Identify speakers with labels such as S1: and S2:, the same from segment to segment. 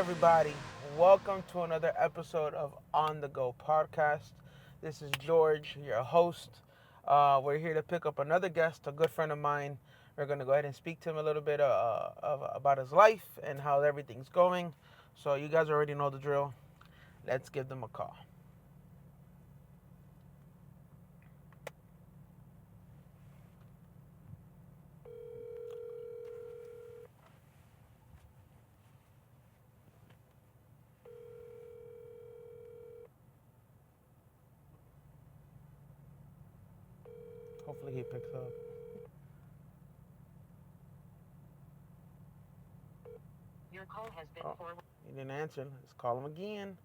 S1: everybody? Welcome to another episode of On the Go podcast. This is George, your host. We're here to pick up another guest, a good friend of mine. We're going to go ahead and speak to him a little bit about his life and how everything's going. So, you guys already know the drill. Let's give them a call. Hopefully, he picks up.
S2: Your call has been forwarded.
S1: He didn't answer. Let's call him again.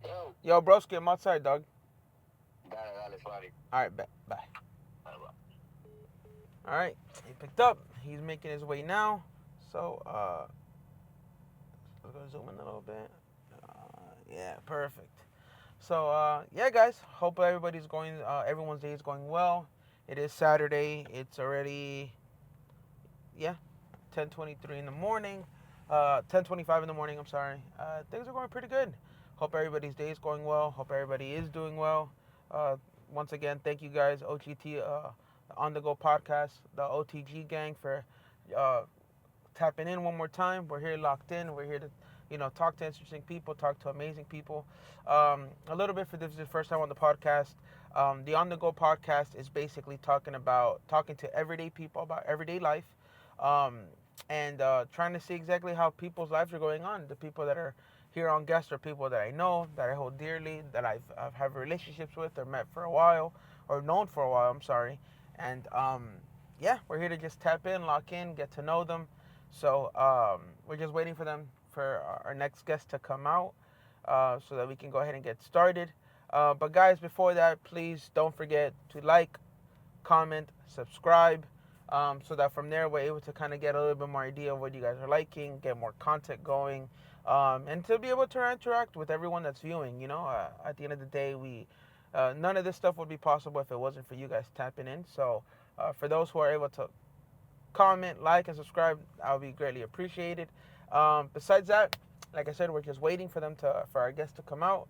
S2: Yo.
S1: Yo, broski, I'm outside, dog.
S2: Dale, sorry.
S1: All right, bye. All right, he picked up. He's making his way now. So, we're gonna zoom in a little bit. Yeah, perfect. So, yeah, guys. Hope everyone's day is going well. It is Saturday. It's already, 10:23 in the morning. 10:25 in the morning. I'm sorry. Things are going pretty good. Hope everybody's day is going well. Hope everybody is doing well. Uh, Once again, thank you guys, OGT, On the Go podcast, the OTG gang, for uh, tapping in one more time. We're here locked in. We're here to, talk to interesting people, talk to amazing people. A little bit for this is the first time on the podcast. The On the Go podcast is basically talking to everyday people about everyday life, um, and trying to see exactly how people's lives are going on. The people that are here on guest are people that I know, that I hold dearly, that I've had relationships with or met for a while or known for a while. I'm sorry, and we're here to just tap in, lock in, get to know them. So we're just waiting for our next guest to come out, so that we can go ahead and get started. But guys, before that, please don't forget to like, comment, subscribe, so that from there we're able to kind of get a little bit more idea of what you guys are liking, get more content going, and to be able to interact with everyone that's viewing. At the end of the day, none of this stuff would be possible if it wasn't for you guys tapping in. So for those who are able to comment, like, and subscribe, that would be greatly appreciated. Besides that, like I said, we're just waiting for our guests to come out,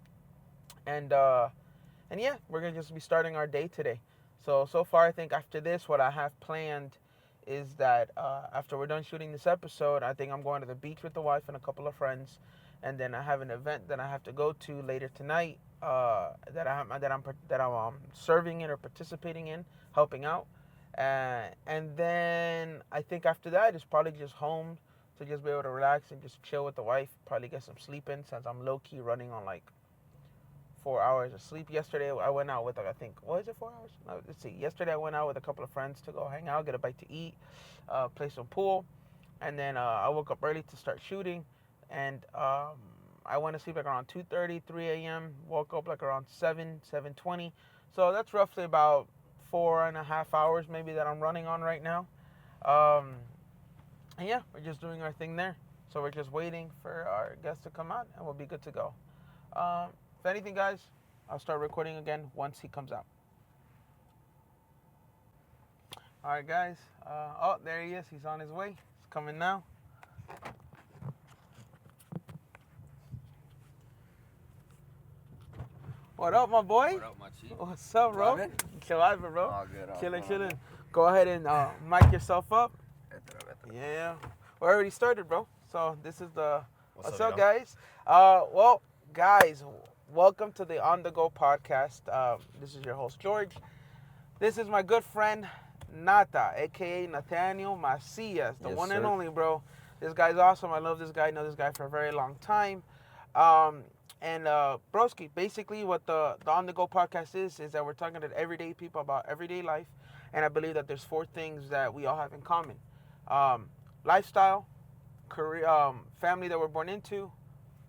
S1: and yeah, we're gonna just be starting our day today. So far, I think after this, what I have planned is that after we're done shooting this episode, I think I'm going to the beach with the wife and a couple of friends, and then I have an event that I have to go to later tonight, that I'm serving in or participating in, helping out. And then I think after that, it's probably just home to just be able to relax and just chill with the wife. Probably get some sleep in, since I'm low key running on like 4 hours of sleep. Yesterday I went out with, I think, what is it, 4 hours? No, let's see. Yesterday I went out with a couple of friends to go hang out, get a bite to eat, play some pool, and then I woke up early to start shooting, and I went to sleep like around 2:30, 3 a.m. Woke up like around 7:20. So that's roughly about 4.5 hours maybe that I'm running on right now. Um, and yeah, we're just doing our thing there. So we're just waiting for our guest to come out, and we'll be good to go. If anything, guys, I'll start recording again once he comes out. All right, guys. There he is. He's on his way. He's coming now. What up, my boy?
S3: What up, my chief?
S1: What's up, bro?
S3: Vibing?
S1: Chill, bro.
S3: All good.
S1: Chilling. Go ahead and mic yourself up. Yeah. We already started, bro. So this is the... What's up, guys? Well, guys, welcome to the On The Go podcast. This is your host, George. This is my good friend, Nata, a.k.a. Nathaniel Macias, the one and only, bro. This guy's awesome. I love this guy. I know this guy for a very long time. And broski, basically what the On The Go podcast is that we're talking to everyday people about everyday life. And I believe that there's 4 things that we all have in common. Lifestyle, career, family that we're born into,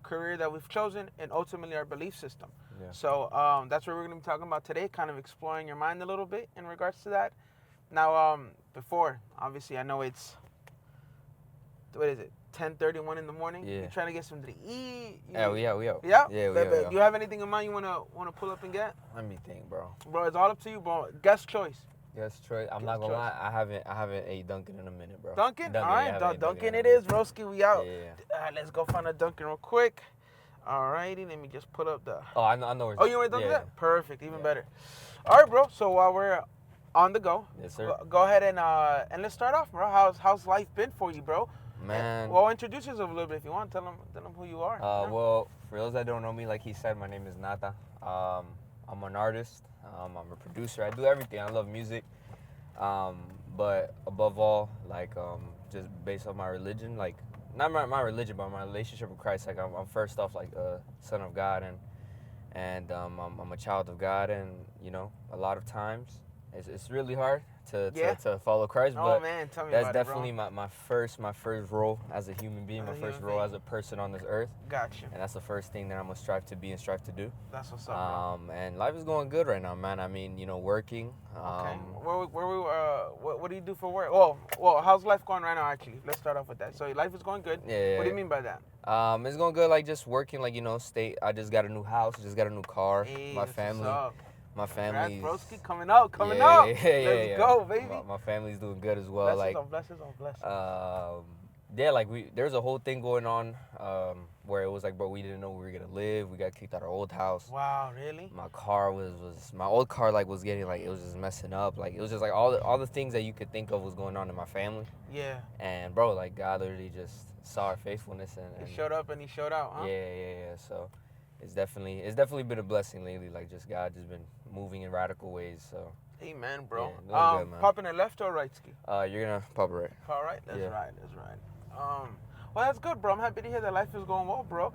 S1: career that we've chosen, and ultimately our belief system. Yeah. So that's what we're going to be talking about today, kind of exploring your mind a little bit in regards to that. Now, before, obviously, I know it's, what is it, 10:31 in the morning?
S3: Yeah.
S1: You're trying to get something to eat?
S3: We out.
S1: Yeah?
S3: Yeah,
S1: Do you have anything in mind you want to pull up and get?
S3: Let me think, bro.
S1: Bro, it's all up to you, bro. Guest choice.
S3: Yes, Troy. I'm
S1: Good
S3: not gonna
S1: choice.
S3: lie. I haven't ate Dunkin' in a minute, bro.
S1: Dunkin'? All
S3: Yeah, I
S1: right,
S3: haven't ate
S1: Dunkin'
S3: in a
S1: it is,
S3: minute.
S1: broski. We out.
S3: Yeah.
S1: Let's go find a Dunkin' real quick. All righty, let me just pull up the.
S3: Oh, I know where it's
S1: Oh,
S3: at.
S1: you want to Dunkin'
S3: Yeah.
S1: that? Perfect, even
S3: Yeah.
S1: better. All right, bro. So while we're on the go,
S3: Yes, sir.
S1: go ahead and let's start off, bro. How's life been for you, bro?
S3: Man.
S1: Well, introduce yourself a little bit if you want. Tell them who you are.
S3: Well, for those that don't know me, like he said, my name is Nata. I'm an artist. I'm a producer. I do everything. I love music. Um, but above all, like just based on my religion, like not my religion, but my relationship with Christ. Like I'm first off like a son of God, and I'm a child of God, and you know a lot of times it's really hard to follow Christ,
S1: Oh
S3: but
S1: man, tell me
S3: that's
S1: about
S3: definitely
S1: it, bro.
S3: my first role as a human being,
S1: As
S3: my
S1: a
S3: first
S1: human
S3: role
S1: being.
S3: as a person on this earth,
S1: Gotcha.
S3: and that's the first thing that I'm gonna strive to be and strive to do.
S1: That's what's up, bro.
S3: And life is going good right now, man. I mean, you know, working.
S1: Okay. What do you do for work? Well, how's life going right now? Actually, let's start off with that. So your life is going good.
S3: Yeah.
S1: What do you mean by that?
S3: It's going good, like just working, like, you know, I just got a new house, just got a new car.
S1: Hey,
S3: My
S1: that's
S3: family.
S1: what's up.
S3: My
S1: Congrats,
S3: family's
S1: broski, coming up.
S3: yeah,
S1: Let's go, baby.
S3: My family's doing good as well.
S1: Blessings on blessings.
S3: Yeah, like there's a whole thing going on where it was like, bro, we didn't know we were gonna live. We got kicked out of our old house.
S1: Wow, really?
S3: My car was my old car, like was getting, like, it was just messing up. Like it was just like all the things that you could think of was going on in my family.
S1: Yeah.
S3: And bro, like God literally just saw our faithfulness and
S1: He showed up and he showed out, huh?
S3: Yeah. So it's definitely been a blessing lately. Like just God just been moving in radical ways. So
S1: Amen, bro.
S3: Yeah, doing good, man.
S1: Popping a left or right ski?
S3: you're gonna pop it right.
S1: All right, let's
S3: Yeah.
S1: ride. Well, that's good, bro. I'm happy to hear that life is going well, bro.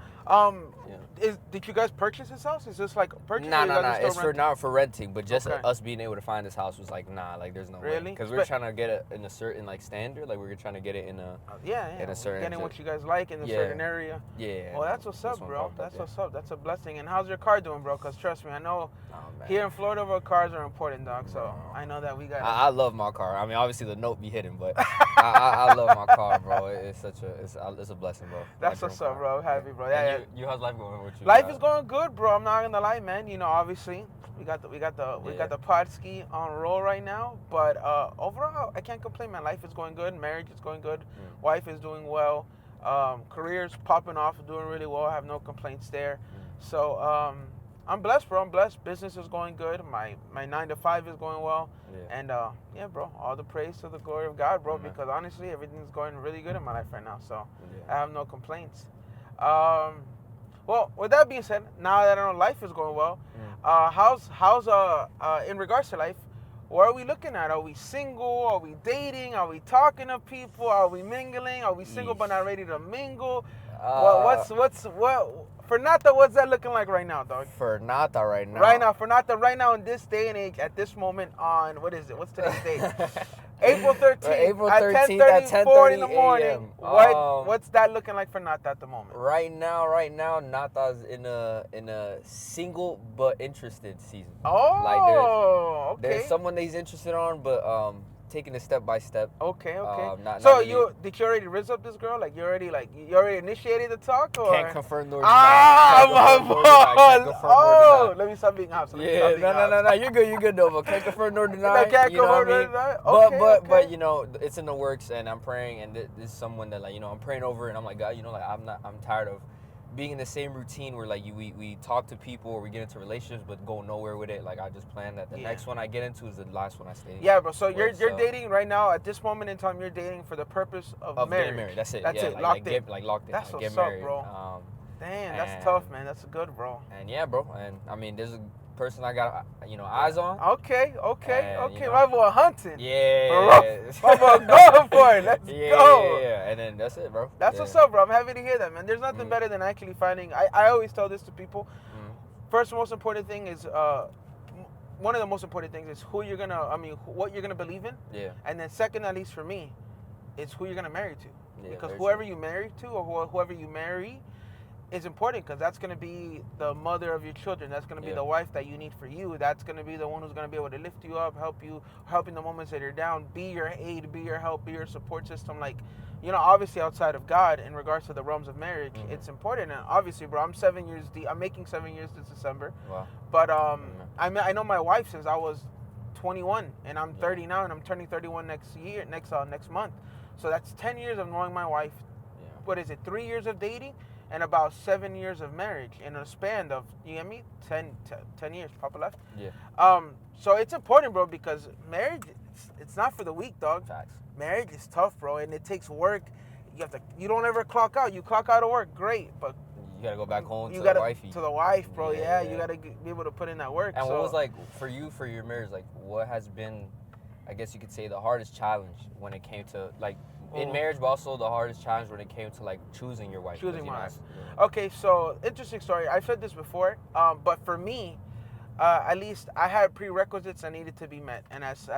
S1: Did you guys purchase this house? Is this like purchase?
S3: Nah.
S1: or you guys are still
S3: It's
S1: renting?
S3: not for renting, but just
S1: Okay.
S3: us being able to find this house was like, nah, like there's no way.
S1: Really?
S3: Because we were trying to get it in a certain like standard, like we were trying to get it in a
S1: Yeah.
S3: in a certain
S1: Getting what you guys like in a certain area.
S3: yeah.
S1: Well, that's what's up,
S3: one
S1: bro.
S3: popped up,
S1: That's
S3: yeah.
S1: what's up. That's a blessing. And how's your car doing, bro? Because trust me, I know
S3: Oh, man.
S1: here in Florida, our cars are important, dog. So
S3: Bro.
S1: I know that we got.
S3: I love my car. I mean, obviously the note be hidden, but I love my car, bro. It's a blessing, bro.
S1: That's
S3: Like,
S1: what's up, bro. I'm happy, bro.
S3: And
S1: Yeah.
S3: you, how's life going with you?
S1: Life is going good, bro. I'm not gonna lie, man. You know, obviously, we got the
S3: Yeah.
S1: pod ski on roll right now. But overall, I can't complain, man. Life is going good. Marriage is going good. Wife is doing well. Career's popping off, doing really well. I have no complaints there. So I'm blessed, bro. I'm blessed. Business is going good. My 9 to 5 is going well.
S3: Yeah.
S1: And yeah, bro. All the praise to the glory of God, bro.
S3: Amen.
S1: Because honestly, everything's going really good in my life right now. So
S3: Yeah.
S1: I have no complaints. Well, with that being said, now that I know life is going well, how's in regards to life? What are we looking at? Are we single? Are we dating? Are we talking to people? Are we mingling? Are we single but not ready to mingle? What for Nata? What's that looking like right now, dog?
S3: For Nata right now.
S1: Right now, for Nata, right now in this day and age, at this moment on what is it? What's today's date? April 13th.
S3: April
S1: at
S3: 13th
S1: 10:30,
S3: at
S1: 4 in the
S3: 10:30
S1: morning.
S3: a.m.
S1: What's that looking like for Nata at the moment?
S3: Right now, Nata's in a single but interested season.
S1: Oh,
S3: Like
S1: okay.
S3: there's someone that he's interested on, but taking it step by step.
S1: Okay.
S3: Not
S1: So
S3: really-
S1: did you already rizz up this girl? Like you already initiated the talk, or?
S3: Can't confirm nor deny.
S1: Ah,
S3: Can't
S1: my
S3: confirm nor deny. Can't
S1: boy.
S3: confirm nor
S1: Oh,
S3: deny.
S1: let me stop being house.
S3: Yeah, no. You're good, Nova. Can't confirm nor deny.
S1: I can't
S3: you know what
S1: confirm
S3: I mean?
S1: nor deny?
S3: But
S1: Okay.
S3: you know, it's in the works, and I'm praying, and this is someone that, like, you know, I'm praying over, and I'm like, God, you know, like I'm tired of being in the same routine where, like, we talk to people or we get into relationships but go nowhere with it. Like, I just plan that the next one I get into is the last one I stay in.
S1: Yeah, bro. So you're
S3: So-
S1: dating right now at this moment in time. You're dating for the purpose of marriage.
S3: Getting married. That's it.
S1: That's
S3: yeah,
S1: it.
S3: Like,
S1: Locked in.
S3: locked in.
S1: That's
S3: like,
S1: what's
S3: get
S1: up,
S3: married.
S1: bro. Damn, that's
S3: and-
S1: tough, man. That's good, bro.
S3: And yeah, bro. And I mean, there's a person I got, you know, eyes on.
S1: Okay.
S3: And, you know,
S1: My boy hunting.
S3: Yeah.
S1: My boy going for it. Let's go.
S3: Yeah. And then that's it, bro.
S1: That's what's up, bro. I'm happy to hear that, man. There's nothing better than actually finding. I always tell this to people. First, most important thing is one of the most important things is what you're gonna believe in.
S3: Yeah.
S1: And then second, at least for me, is who you're gonna marry to.
S3: Yeah,
S1: Because
S3: very
S1: whoever
S3: true.
S1: you marry to or whoever you marry is important, because that's gonna be the mother of your children. That's gonna be the wife that you need for you. That's gonna be the one who's gonna be able to lift you up, help in the moments that you're down, be your aid, be your help, be your support system. Like, you know, obviously outside of God, in regards to the realms of marriage, it's important. And obviously, bro, I'm 7 years deep. I'm making 7 years this December.
S3: Wow.
S1: But I know my wife since I was 21, and I'm
S3: Yeah.
S1: 30 now, and I'm turning 31 next month. So that's 10 years of knowing my wife.
S3: Yeah.
S1: What is it? 3 years of dating, and about 7 years of marriage in a span of, you get me? 10 years. Papa left.
S3: Yeah.
S1: So it's important, bro, because marriage, it's not for the weak, dog.
S3: Facts.
S1: Marriage is tough, bro, and it takes work. You don't ever clock out. You clock out of work, great, but
S3: You gotta go back home
S1: you
S3: to
S1: gotta
S3: the wifey.
S1: to the wife, bro. Yeah,
S3: Yeah.
S1: you gotta be able to put in that work.
S3: And
S1: so,
S3: what was like for you for your marriage? Like, what has been, I guess you could say, the hardest challenge when it came to like in
S1: Oh.
S3: marriage, but also the hardest challenge when it came to like choosing your wife.
S1: Choosing
S3: 'cause, you
S1: my
S3: know,
S1: wife. Okay, so interesting story. I've said this before, but for me, at least I had prerequisites that needed to be met, and as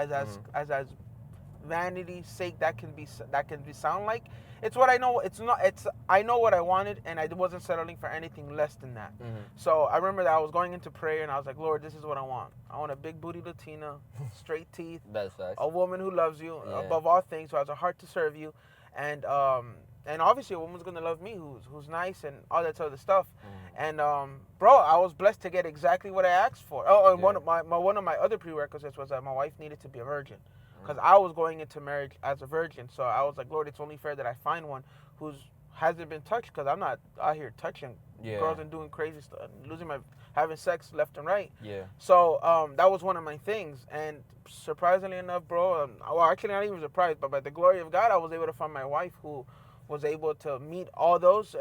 S1: vanity's sake that can be sound like, it's what I know. It's not. It's I know what I wanted, and I wasn't settling for anything less than that. So I remember that I was going into prayer, and I was like, Lord, this is what I want. I want a big booty Latina, straight teeth,
S3: That's facts.
S1: a woman who loves you
S3: Yeah.
S1: above all things, who has a heart to serve you, and obviously a woman's gonna love me, who's nice and all that other stuff. And bro, I was blessed to get exactly what I asked for. Oh, and
S3: Yeah.
S1: one of my other prerequisites was that my wife needed to be a virgin, because I was going into marriage as a virgin. So I was like, Lord, it's only fair that I find one who's hasn't been touched, because I'm not out here touching girls and doing crazy stuff, having sex left and right.
S3: Yeah.
S1: So that was one of my things, and surprisingly enough, bro, well, actually not even surprised, but by the glory of God, I was able to find my wife who was able to meet all those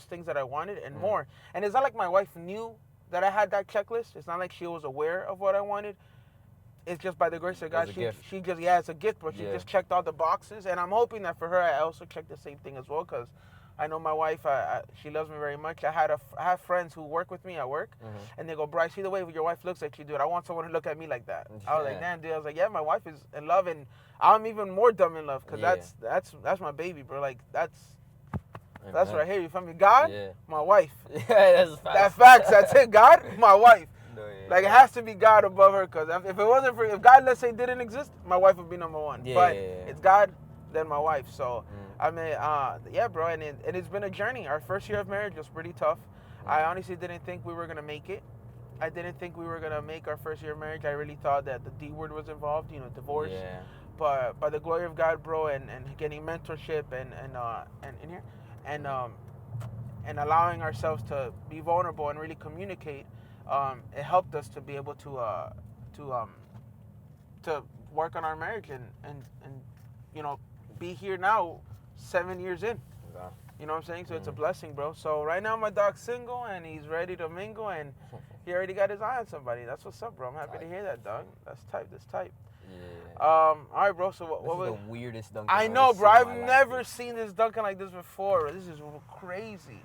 S1: things that I wanted and more. And it's not like my wife knew that I had that checklist. It's not like she was aware of what I wanted. It's just by the grace of God, she just, it's a gift, but she just checked all the boxes, and I'm hoping that for her, I also checked the same thing as well, because I know my wife, she loves me very much. I have friends who work with me at work, and they go, Bryce, see the way your wife looks at you, dude. I want someone to look at me like that. I was like, damn, dude. I was like, yeah, my wife is in love, and I'm even more dumb in love, because that's my baby, bro. Like, that's right here. You feel me? God, my wife.
S3: Yeah, that's facts.
S1: That's facts. That's it. God, my wife.
S3: No, yeah,
S1: Like, it has to be God above her, because if it wasn't if God, let's say, didn't exist, my wife would be number one. But it's God, then my wife. So, I mean, yeah, bro, and it's been a journey. Our first year of marriage was pretty tough. I honestly didn't think we were going to make it. I didn't think we were going to make our first year of marriage. I really thought that the D word was involved, divorce.
S3: Yeah.
S1: But by the glory of God, bro, and getting mentorship and in here, and allowing ourselves to be vulnerable and really communicate, it helped us to be able to work on our marriage and be here now 7 years in.
S3: Yeah.
S1: You know what I'm saying? So it's a blessing, bro. So right now my dog's single, and he's ready to mingle, and he already got his eye on somebody. That's what's up, bro. I'm happy to hear that, dog. That's type.
S3: Yeah.
S1: All right, bro. So what
S3: This
S1: was
S3: is the weirdest dunk
S1: I
S3: I've
S1: know,
S3: ever
S1: bro.
S3: seen in
S1: I've
S3: my life,
S1: never
S3: dude.
S1: seen this dunking like this before. This is crazy.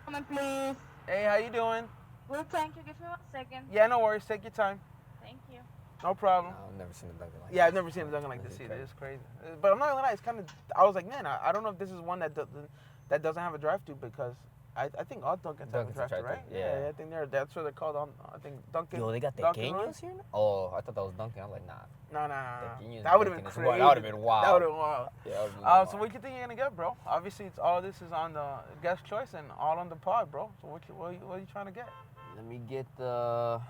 S4: Comment, please.
S1: Hey, how you doing?
S4: Well, thank you. Give me 1 second.
S1: Yeah, no worries. Take your time.
S4: Thank you.
S1: No problem.
S3: I've never seen a dunking like
S1: Yeah, I've
S3: this.
S1: never seen a dunking like
S3: This
S1: this
S3: is
S1: either.
S3: crazy.
S1: It's crazy. But I'm not gonna lie. It's kind of. I was like, man, I don't know if this is one that doesn't have a drive-through, because I think all Dunkins have a
S3: Dunkin's
S1: drive-through, right?
S3: drive-thru, yeah.
S1: I think that's what they're called. I think Dunkin'.
S3: Yo, they got
S1: Dunkin'
S3: tequeños
S1: runs?
S3: here now? Oh, I thought that was Dunkin'. I was like, nah.
S1: No.
S3: Tequeños,
S1: That would have been
S3: Dunkin' is
S1: crazy.
S3: wild. That would have been wild.
S1: That would have been wild.
S3: Yeah, that would've been wild.
S1: So what you think you're gonna get, bro? Obviously, all this is on the guest choice and all on the pod, bro. So what are you trying to get?
S3: Let me get the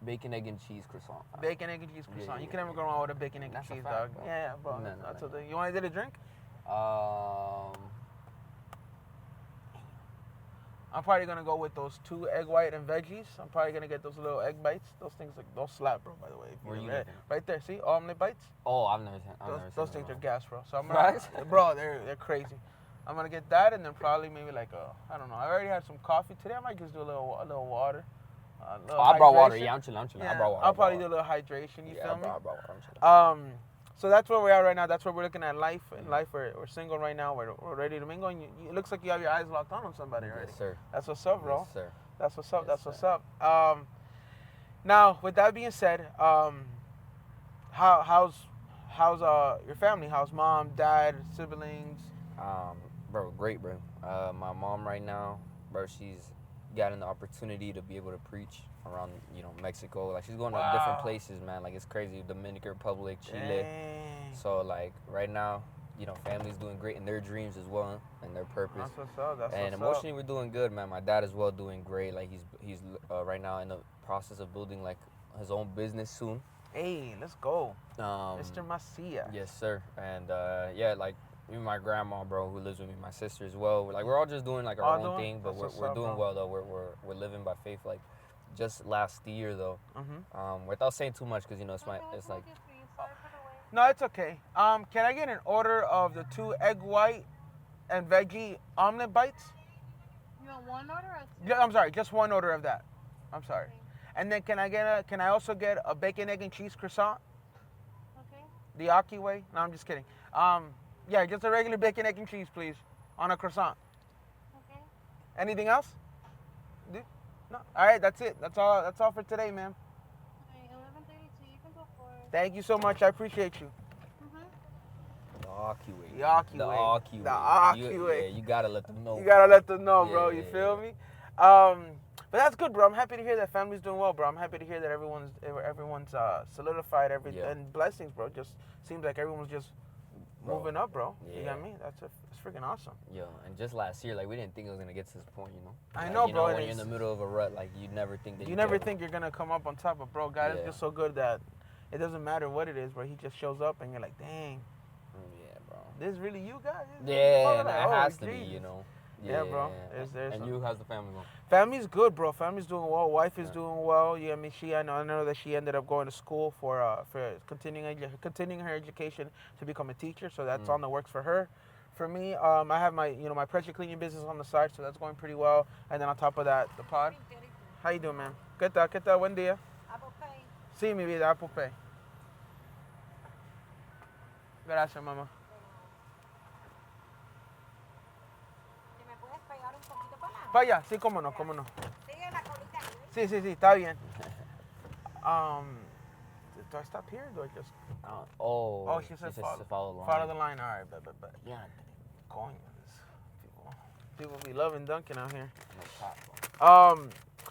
S3: bacon, egg, and cheese croissant.
S1: Bacon, egg, and cheese croissant.
S3: yeah,
S1: You can never go wrong with a bacon, egg, and
S3: That's a
S1: cheese,
S3: fact,
S1: dog.
S3: bro.
S1: Yeah, bro.
S3: No.
S1: That's what you want to get a drink? I'm probably gonna go with those 2 egg white and veggies. I'm probably gonna get those little egg bites. Those things those slap, bro. By the way,
S3: Where you
S1: right,
S3: getting?
S1: right there. See, omelet bites.
S3: Oh, I've never seen.
S1: Those things are gas, bro. So I'm
S3: Right?
S1: bro, they're crazy. I'm gonna get that, and then probably maybe like I don't know. I already had some coffee today. I might just do a little water.
S3: I brought water.
S1: hydration.
S3: Yeah, I'm chilling.
S1: Yeah,
S3: I brought water.
S1: I'll probably do a little hydration. You feel me?
S3: I brought water. I'm chilling.
S1: So that's where we are right now. That's where we're looking at life. In life, we're single right now. We're ready to mingle. And it looks like you have your eyes locked on somebody already.
S3: Yes, sir.
S1: That's what's up, bro.
S3: Yes, sir.
S1: That's what's up.
S3: Yes,
S1: That's what's
S3: sir.
S1: up. Now, with that being said, how's your family? How's mom, dad, siblings?
S3: Bro, great, bro. My mom right now, bro, she's gotten the opportunity to be able to preach around, Mexico. Like, she's going to different places, man. Like, it's crazy. Dominican Republic, Chile.
S1: Dang.
S3: So, like, right now, family's doing great in their dreams as well and their purpose.
S1: That's what's up. That's
S3: And
S1: what's
S3: emotionally,
S1: up.
S3: we're doing good, man. My dad as well doing great. Like he's right now in the process of building like his own business soon.
S1: Hey, let's go,
S3: Um,
S1: Mr. Macia.
S3: yes, sir. And yeah, like even my grandma, bro, who lives with me, my sister as well. We're all just doing like our
S1: All
S3: own
S1: doing?
S3: thing, but
S1: That's
S3: we're,
S1: what's
S3: we're
S1: up,
S3: doing
S1: bro.
S3: well though. We're living by faith. Like just last year though,
S1: Mhm.
S3: without saying too much, because it's like
S1: No, it's okay. Can I get an order of the 2 egg white and veggie omelet bites?
S4: You want one order or two?
S1: Yeah, I'm sorry, just one order of that. I'm sorry.
S4: Okay.
S1: And then can I also get a bacon, egg, and cheese croissant?
S4: Okay.
S1: The Aki way? No, I'm just kidding. Yeah, just a regular bacon, egg, and cheese, please, on a croissant.
S4: Okay.
S1: Anything else? No. All right, that's it. That's all. That's all for today, ma'am.
S4: Okay, 11:32. You can go for it.
S1: Thank you so much. I appreciate you.
S3: the Aki way.
S1: The Aki
S3: The
S1: way.
S3: Aki
S1: The
S3: way.
S1: Aki way.
S3: Yeah, you gotta let them know.
S1: You gotta let them know, bro. You
S3: Yeah.
S1: feel me? But that's good, bro. I'm happy to hear that family's doing well, bro. I'm happy to hear that everyone's solidified everything
S3: Yeah.
S1: and blessings, bro. Just seems like everyone's just
S3: Bro.
S1: moving up, bro. You
S3: Yeah.
S1: got me? That's freaking awesome.
S3: Yo, and just last year, like we didn't think it was gonna get to this point, you know.
S1: I
S3: Like,
S1: know,
S3: you
S1: bro,
S3: Know,
S1: and
S3: when you're in
S1: it's-
S3: the middle of a rut, like you never think that
S1: You never
S3: can.
S1: think you're gonna come up on top, but bro, God is
S3: Yeah.
S1: just so good that it doesn't matter what it is, bro. He just shows up, and you're like, dang,
S3: Yeah, bro.
S1: this is really you guys.
S3: Yeah, and
S1: Like,
S3: it
S1: oh,
S3: has to be,
S1: Jesus.
S3: you know.
S1: Yeah, bro. There's
S3: and
S1: some-
S3: you, how's the family going?
S1: Family's good, bro. Family's doing well. Wife is
S3: Yeah.
S1: doing well. Yeah, I mean, I know that she ended up going to school for continuing her education to become a teacher. So that's on the works for her. For me, I have my pressure cleaning business on the side, so that's going pretty well. And then on top of that, the pod. How you doing, man? ¿Qué tal? Buen día.
S4: Apple Pay.
S1: Sí, mi vida, Apple Pay. Gracias, mamá.
S4: ¿Y me puedes pegar un poquito para adelante?
S1: Para allá, sí, cómo no.
S4: Sigue la colita ahí.
S1: Sí, está bien. Do I stop here? Or do I just
S3: Oh,
S1: she said
S3: follow the line.
S1: follow the line? All right, but
S3: Yeah.
S1: coño, people be loving Dunkin' out here.
S3: No pop, bro.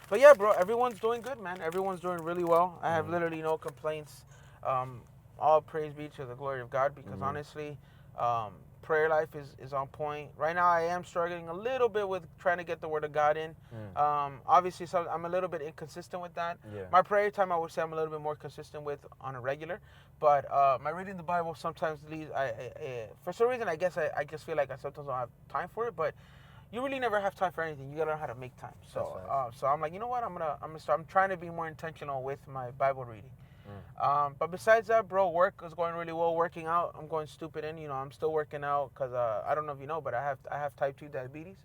S1: But yeah, bro, everyone's doing good, man. Everyone's doing really well. I have literally no complaints. All praise be to the glory of God, because honestly, prayer life is on point. Right now, I am struggling a little bit with trying to get the Word of God in. Obviously, so I'm a little bit inconsistent with that.
S3: Yeah.
S1: My prayer time, I would say I'm a little bit more consistent with on a regular. But my reading the Bible sometimes leads. For some reason, I guess I just feel like I sometimes don't have time for it. But you really never have time for anything. You gotta know how to make time. So so I'm like, you know what? I'm gonna start. I'm trying to be more intentional with my Bible reading. But besides that, bro, work is going really well. Working out, I'm going stupid in. I'm still working out because I don't know if you know, but I have type 2 diabetes.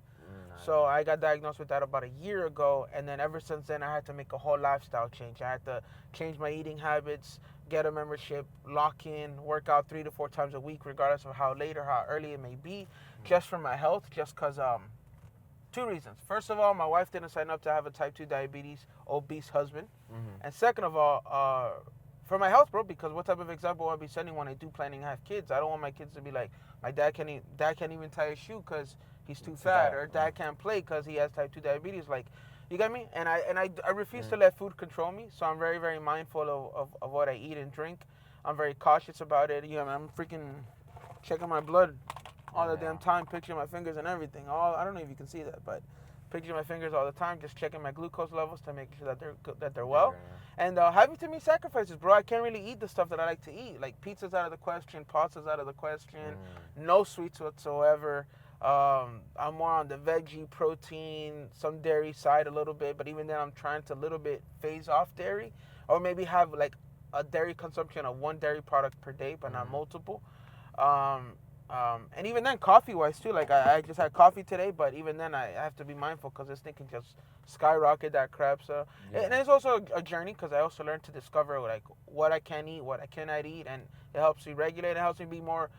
S1: So I got diagnosed with that about a year ago, and then ever since then, I had to make a whole lifestyle change. I had to change my eating habits, get a membership, lock in, work out 3 to 4 times a week, regardless of how late or how early it may be, just for my health, just because 2 reasons. First of all, my wife didn't sign up to have a type 2 diabetes, obese husband. And second of all, for my health, bro, because what type of example I'll be setting when I do planning to have kids? I don't want my kids to be like, my dad can't even tie a shoe because he's too fat, or dad can't play because he has type 2 diabetes. Like, you got me? And I refuse to let food control me, so I'm very, very mindful of what I eat and drink. I'm very cautious about it. I'm freaking checking my blood all the damn time, picturing my fingers and everything. I don't know if you can see that, but picturing my fingers all the time, just checking my glucose levels to make sure that they're well. And having to make sacrifices, bro. I can't really eat the stuff that I like to eat. Like, pizza's out of the question, pasta's out of the question, no sweets whatsoever. I'm more on the veggie, protein, some dairy side a little bit, but even then I'm trying to a little bit phase off dairy, or maybe have like a dairy consumption of 1 dairy product per day, but not multiple. And even then, coffee-wise too, like I just had coffee today, but even then I have to be mindful because this thing can just skyrocket that crap. So, and it's also a journey because I also learned to discover like what I can eat, what I cannot eat, and it helps me regulate. It helps me be more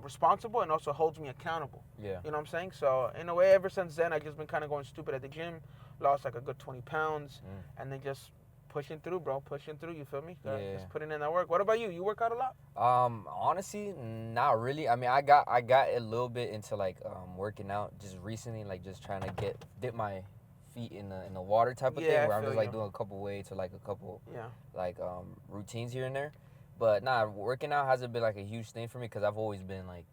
S1: responsible, and also holds me accountable.
S3: Yeah.
S1: You know what I'm saying? So in a way, ever since then, I've just been kind of going stupid at the gym, lost like a good 20 pounds, and then just pushing through, bro. Pushing through, you feel me?
S3: Yeah.
S1: Just putting in that work. What about you? You work out a lot?
S3: Honestly, not really. I mean, I got a little bit into like working out just recently, like just trying to dip my feet in the water type of thing, where I'm just like doing a couple weights or like a couple like routines here and there. But nah, working out hasn't been like a huge thing for me because I've always been like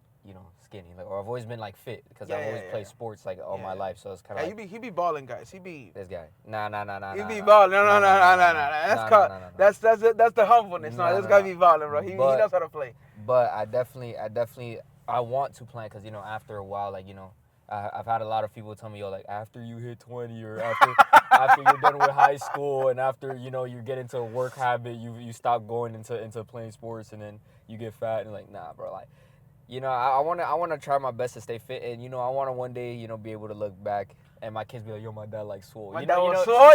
S3: skinny, like, or I've always been like fit because
S1: Yeah,
S3: I've always
S1: yeah,
S3: played
S1: yeah.
S3: sports like all my
S1: Yeah.
S3: life. So it's kind
S1: Yeah,
S3: of like
S1: he be balling, guys. He be
S3: this guy. Nah.
S1: he be balling. No. That's that's the humbleness. No, this guy be balling, bro. He knows how to play.
S3: But I definitely I want to plan because after a while, like I've had a lot of people tell me, yo, like after you hit 20 or after you're done with high school and after you get into a work habit, you stop going into playing sports and then you get fat and like nah, bro, like. I wanna try my best to stay fit, and I wanna one day be able to look back and my kids be like, yo, my dad like swole.
S1: My dad was swole,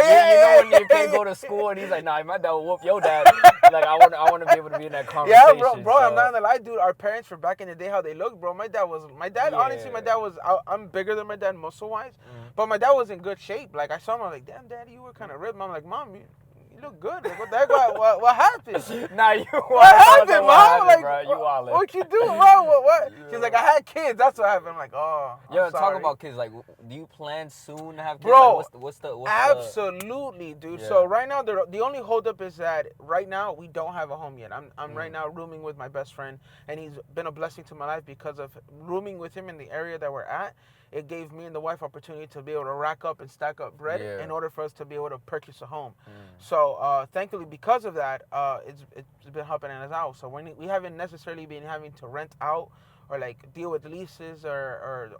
S3: when your kid go to school and he's like, nah, my dad will whoop your dad. Like I wanna be able to be in that conversation.
S1: Yeah, bro, I'm not gonna lie, dude. Our parents from back in the day, how they looked, bro. My dad, honestly, my dad was. I'm bigger than my dad muscle wise, but my dad was in good shape. Like I saw him, I'm like, damn, daddy, you were kind of ripped. I'm like, mom, you look good. Like, what the heck? What happened?
S3: Nah, you.
S1: What happened, mom? Like,
S3: bro, you wildin'.
S1: What you do, mom? What? She's like, I had kids. That's what happened. I'm like, oh.
S3: Yo,
S1: I'm
S3: talk
S1: sorry.
S3: about kids. Like, do you plan soon to have kids?
S1: Bro,
S3: like, what's the
S1: absolutely, dude.
S3: Yeah.
S1: So right now, the only holdup is that right now we don't have a home yet. I'm right now rooming with my best friend, and he's been a blessing to my life because of rooming with him in the area that we're at. It gave me and the wife opportunity to be able to rack up and stack up bread in order for us to be able to purchase a home. So thankfully, because of that, it's been helping us out. So we haven't necessarily been having to rent out or like deal with leases or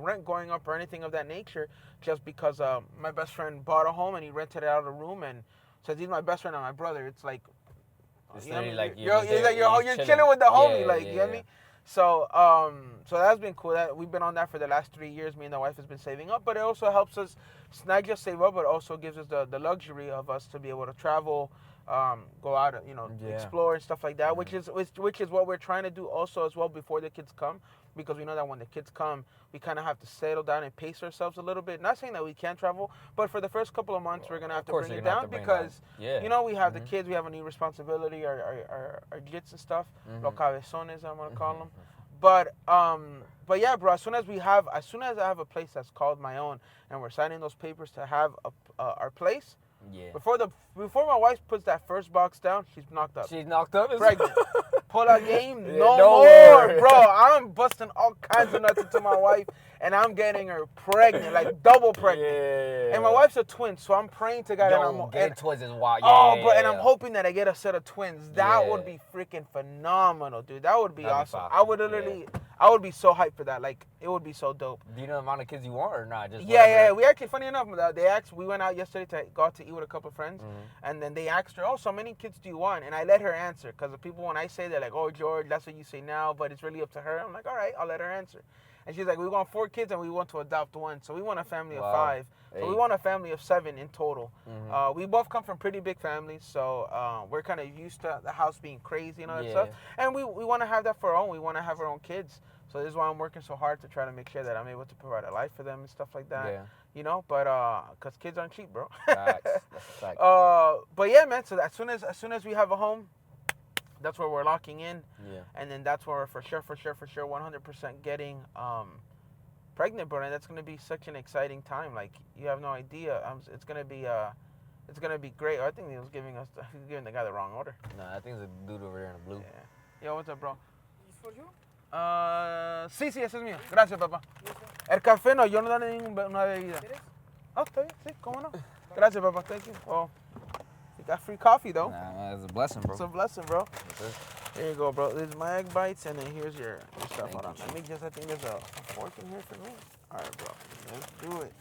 S1: rent going up or anything of that nature, just because my best friend bought a home and he rented it out a room, and so he's my best friend and my brother. It's like
S3: It's
S1: you know what I mean?
S3: like
S1: you're chilling with the homie, like you know what I
S3: yeah.
S1: mean? So so that's been cool. That we've been on that for the last 3 years. Me and the wife has been saving up, but it also helps us not just save up, but also gives us the luxury of us to be able to travel, go out, explore and stuff like that. Which is what we're trying to do also as well before the kids come, because we know that when the kids come, we kind of have to settle down and pace ourselves a little bit. Not saying that we can't travel, but for the first couple of months, we're gonna have to bring it down because we have the kids, we have a new responsibility, our jits and stuff, los cabezones, I'm gonna call them. But yeah, bro. As soon as I have a place that's called my own, and we're signing those papers to have our place.
S3: Yeah.
S1: Before my wife puts that first box down, she's knocked up.
S3: She's knocked up.
S1: Pregnant. Pull out game, no
S3: more,
S1: more, bro. I'm busting all kinds of nuts into my wife, and I'm getting her pregnant, like double pregnant.
S3: Yeah.
S1: And my wife's a twin, so I'm praying to God.
S3: Getting twins is wild.
S1: Bro, and I'm hoping that I get a set of twins. That would be freaking phenomenal, dude. That would be awesome. I would literally, I would be so hyped for that. Like, it would be so dope.
S3: Do you know the amount of kids you want or not? Just
S1: Yeah. We actually, funny enough, we went out yesterday to go out to eat with a couple of friends, and then they asked her, oh, so many kids do you want? And I let her answer, because the people, when I say, they're like, oh, George, that's what you say now, but it's really up to her. I'm like, all right, I'll let her answer. And she's like, we want 4 kids and we want to adopt 1. So we want a family of 5. So we want a family of 7 in total. We both come from pretty big families, so we're kind of used to the house being crazy and all that stuff. And we want to have that for our own. We want to have our own kids. So this is why I'm working so hard to try to make sure that I'm able to provide a life for them and stuff like that. Yeah. But because kids aren't cheap, bro.
S3: That's a fact.
S1: But yeah, man. So as soon as we have a home, that's where we're locking in. Yeah. And then that's where we're for sure, 100% getting pregnant, bro. And that's gonna be such an exciting time. Like, you have no idea. It's gonna be great. I think he was giving the guy the wrong order.
S3: Nah, I think it's a dude over there in the blue.
S1: Yeah. Yo, what's up, bro?
S4: ¿Es for you?
S1: Sí, ese es mío. Gracias, papá. El café no, yo no daré ninguna bebida. Oh, está bien, sí, cómo no. Gracias, papá. Thank you. Oh, you got free coffee, though.
S3: Nah, it's a blessing, bro.
S1: It's a blessing, bro. Here you go, bro. This is my egg bites, and then here's your stuff. Hold on. I think there's a fork in here for me. All right, bro. Let's do it.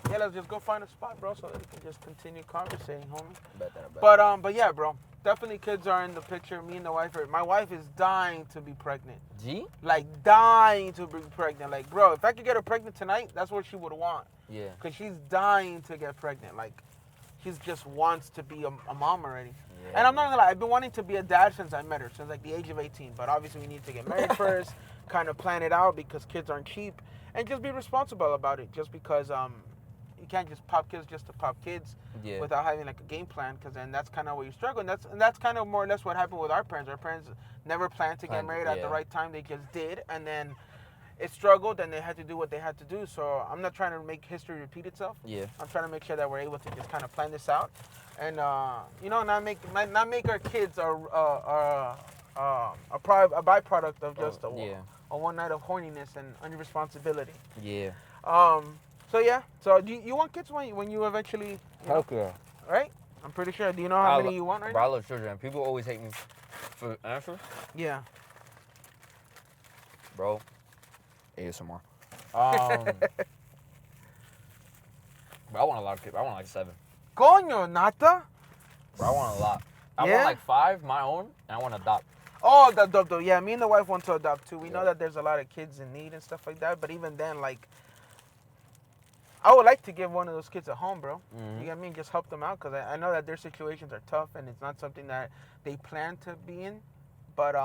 S1: Yeah, let's just go find a spot, bro, so that we can just continue conversating, homie. But yeah, bro. Definitely kids are in the picture. Me and the wife my wife is dying to be pregnant.
S3: G?
S1: Like, dying to be pregnant. Like, bro, if I could get her pregnant tonight, that's what she would want. Yeah. Because she's dying to get pregnant. Like, she just wants to be a mom already. Yeah. And I'm not gonna lie, I've been wanting to be a dad since I met her, since like the age of 18. But obviously we need to get married first, kind of plan it out because kids aren't cheap, and just be responsible about it. Just because you can't just pop kids just to pop kids without having like a game plan, because then that's kind of where you struggle. And that's kind of more or less what happened with our parents. Our parents never planned to get married at the right time. They just did, and then it struggled, and they had to do what they had to do. So I'm not trying to make history repeat itself. Yeah. I'm trying to make sure that we're able to just kind of plan this out, and not make our kids our a byproduct of just
S3: Yeah.
S1: a one night of horniness and irresponsibility.
S3: Yeah.
S1: So yeah. So do you want kids when you eventually, you know,
S3: Heck yeah.
S1: right? I'm pretty sure. Do you know how many you want right
S3: Bro, I
S1: now?
S3: love children. People always hate me for answers.
S1: Yeah.
S3: Bro, ASMR. But I want a lot of kids. I want like 7.
S1: Coño, Nata.
S3: Bro, I want a lot. I
S1: Yeah?
S3: want like 5, my own, and I want to adopt.
S1: Oh, the yeah. Me and the wife want to adopt too. We know
S3: Yeah.
S1: that there's a lot of kids in need and stuff like that. But even then, like, I would like to give one of those kids a home, bro.
S3: Mhm.
S1: You get me? Just help them out because I know that their situations are tough and it's not something that they plan to be in. But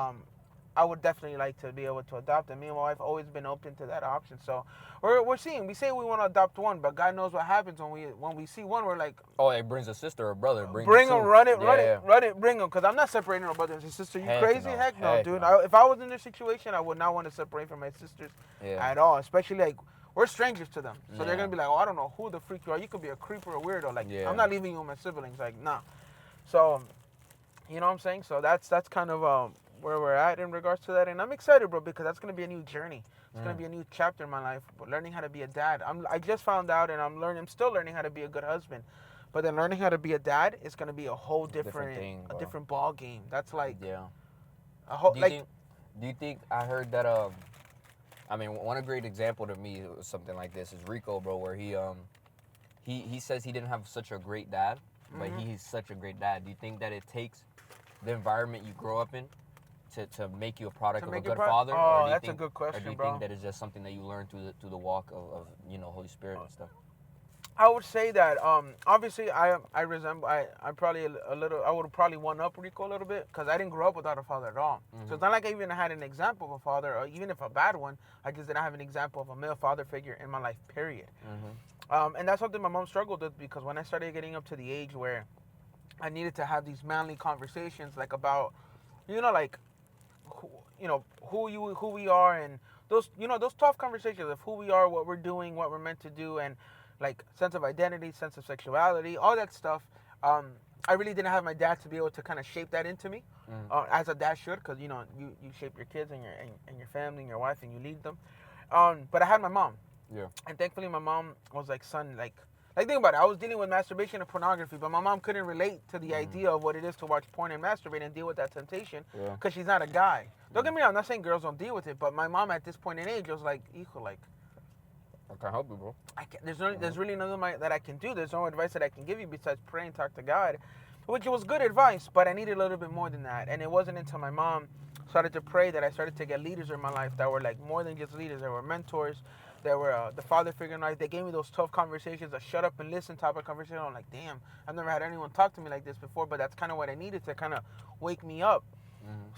S1: I would definitely like to be able to adopt. And me and my wife always been open to that option. So we're seeing. We say we want to adopt one, but God knows what happens when we see one. We're like,
S3: Oh, it brings a sister or brother.
S1: bring them,
S3: two.
S1: run it,
S3: Yeah.
S1: bring them. Because I'm not separating my brothers and sisters. You
S3: Heck
S1: crazy?
S3: no.
S1: Heck no,
S3: Heck
S1: dude.
S3: no.
S1: If I was in this situation, I would not want to separate from my sisters
S3: Yeah.
S1: at all. Especially like we're strangers to them, so they're
S3: Yeah.
S1: gonna be like, oh, I don't know who the freak you are. You could be a creeper or weirdo. Like
S3: Yeah.
S1: I'm not leaving you with my siblings. Like nah. So you know what I'm saying? So that's kind of where we're at in regards to that, and I'm excited, bro, because that's gonna be a new journey. It's gonna be a new chapter in my life. Learning how to be a dad. I just found out, and I'm still learning how to be a good husband. But then learning how to be a dad is gonna be a whole different
S3: thing,
S1: a
S3: bro.
S1: different ball game. That's like
S3: Yeah.
S1: a whole
S3: Do you
S1: like
S3: think? Do you think? I heard that. I mean, one great example to me was something like this is Rico, bro, where he says he didn't have such a great dad, but
S1: Mhm.
S3: he's such a great dad. Do you think that it takes the environment you grow up in to make you a product
S1: To
S3: of a
S1: make you
S3: good
S1: pro-
S3: father?
S1: Oh,
S3: or do you
S1: that's a
S3: think,
S1: good question,
S3: Or do you
S1: bro.
S3: think that it's just something that you learn through the walk of Holy Spirit and stuff?
S1: I would say that obviously I resemble I'm probably a little I would probably one up Rico a little bit because I didn't grow up without a father at all. So it's not like I even had an example of a father, or even if a bad one, I just didn't have an example of a male father figure in my life. Period. And that's something my mom struggled with because when I started getting up to the age where I needed to have these manly conversations, like about, like, who, who we are, and those tough conversations of who we are, what we're doing, what we're meant to do, and like sense of identity, sense of sexuality, all that stuff. I really didn't have my dad to be able to kind of shape that into me, as a dad should, because you shape your kids and your family and your wife, and you lead them. But I had my mom.
S3: Yeah.
S1: And thankfully, my mom was like, son, like think about it. I was dealing with masturbation and pornography, but my mom couldn't relate to the idea of what it is to watch porn and masturbate and deal with that temptation because she's not a guy. Don't get me wrong, I'm not saying girls don't deal with it, but my mom at this point in age was like, hijo, like,
S3: I can't help you, bro.
S1: there's really nothing that I can do. There's no advice that I can give you besides pray and talk to God, which was good advice, but I needed a little bit more than that. And it wasn't until my mom started to pray that I started to get leaders in my life that were like more than just leaders. They were mentors. They were the father figure in life. They gave me those tough conversations, a shut up and listen type of conversation. I'm like, damn, I've never had anyone talk to me like this before, but that's kind of what I needed to kind of wake me up.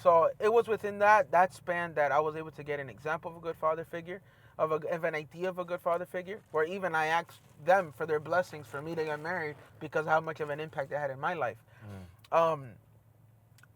S1: So it was within that span that I was able to get an example of a good father figure, of an idea of a good father figure, where even I asked them for their blessings for me to get married because of how much of an impact they had in my life.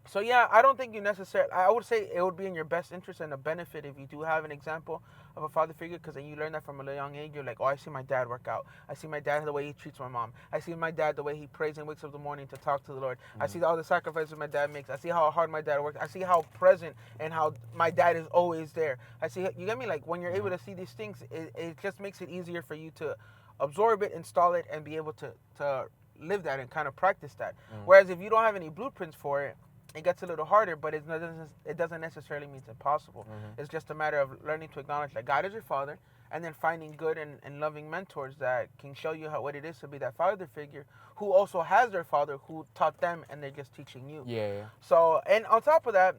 S1: So yeah, I don't think you necessarily. I would say it would be in your best interest and a benefit if you do have an example of a father figure, because then you learn that from a young age. You're like, oh, I see my dad work out. I see my dad the way he treats my mom. I see my dad the way he prays and wakes up in the morning to talk to the Lord. I see all the sacrifices my dad makes. I see how hard my dad works. I see how present and how my dad is always there. I see, you get me? Like when you're able to see these things, it just makes it easier for you to absorb it, install it, and be able to live that and kind of practice that. Whereas if you don't have any blueprints for it, it gets a little harder, but it doesn't necessarily mean it's impossible. It's just a matter of learning to acknowledge that God is your father, and then finding good and loving mentors that can show you what it is to be that father figure who also has their father who taught them, and they're just teaching you.
S3: Yeah.
S1: So, and on top of that,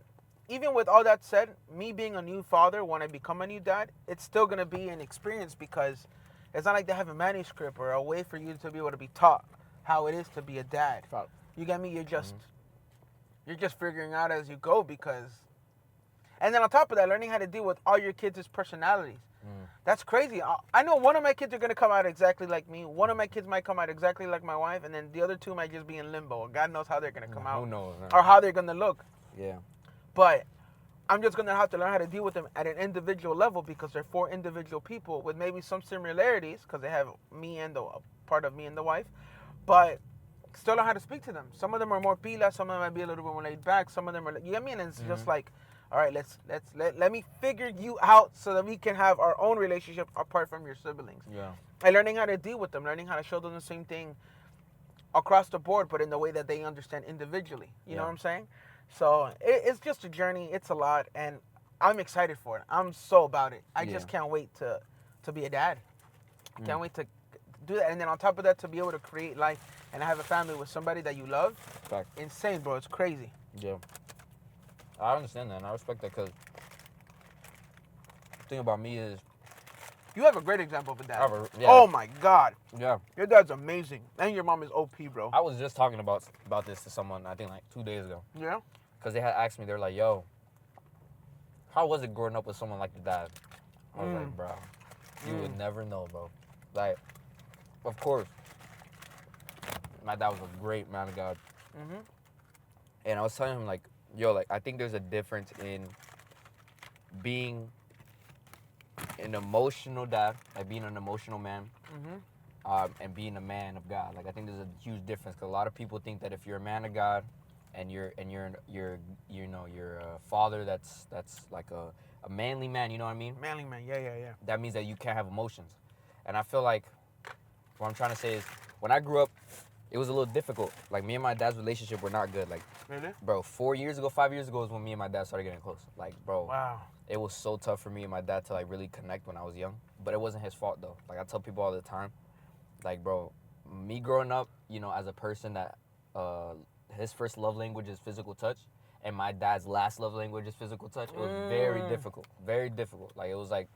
S1: even with all that said, me being a new father, when I become a new dad, it's still going to be an experience because it's not like they have a manuscript or a way for you to be able to be taught how it is to be a dad. You get me? You're just figuring out as you go and then on top of that, learning how to deal with all your kids' personalities. That's crazy. I know one of my kids are going to come out exactly like me. One of my kids might come out exactly like my wife, and then the other two might just be in limbo. God knows how they're going to come out.
S3: Who knows? Man.
S1: Or how they're going to look.
S3: Yeah.
S1: But I'm just going to have to learn how to deal with them at an individual level because they're 4 individual people with maybe some similarities because they have me and the part of me and the wife. But still know how to speak to them. Some of them are more pila, some of them might be a little bit more laid back. Some of them are, you know what I mean? And it's just like, all right, let me figure you out so that we can have our own relationship apart from your siblings.
S3: Yeah.
S1: And learning how to deal with them, learning how to show them the same thing across the board, but in the way that they understand individually. You know what I'm saying? So it's just a journey. It's a lot, and I'm excited for it. I'm so about it. I just can't wait to be a dad. Can't wait to do that, and then on top of that, to be able to create life and have a family with somebody that you love.
S3: Fact.
S1: Insane, bro. It's crazy.
S3: Yeah. I understand that, and I respect that, because the thing about me is,
S1: You have a great example of a dad.
S3: yeah.
S1: Oh my God.
S3: Yeah.
S1: Your dad's amazing, and your mom is OP, bro.
S3: I was just talking about this to someone, I think like 2 days ago,
S1: Yeah.
S3: because they had asked me, they're like, yo, how was it growing up with someone like your dad? I was like, bro, you would never know, bro. Like, of course, my dad was a great man of God.
S1: Mhm.
S3: And I was telling him, like, yo, like, I think there's a difference in being an emotional dad, like being an emotional man,
S1: Mhm.
S3: and being a man of God. Like, I think there's a huge difference, because a lot of people think that if you're a man of God and you're a father that's like a manly man, you know what I mean?
S1: Manly man. Yeah.
S3: That means that you can't have emotions. And I feel like what I'm trying to say is, when I grew up, it was a little difficult. Like, me and my dad's relationship were not good. Like,
S1: Really?
S3: bro, 5 years ago is when me and my dad started getting close. Like, bro,
S1: Wow.
S3: it was so tough for me and my dad to, like, really connect when I was young. But it wasn't his fault, though. Like, I tell people all the time, like, bro, me growing up, you know, as a person that his first love language is physical touch, and my dad's last love language is physical touch, it was very difficult. Very difficult. Like, it was like,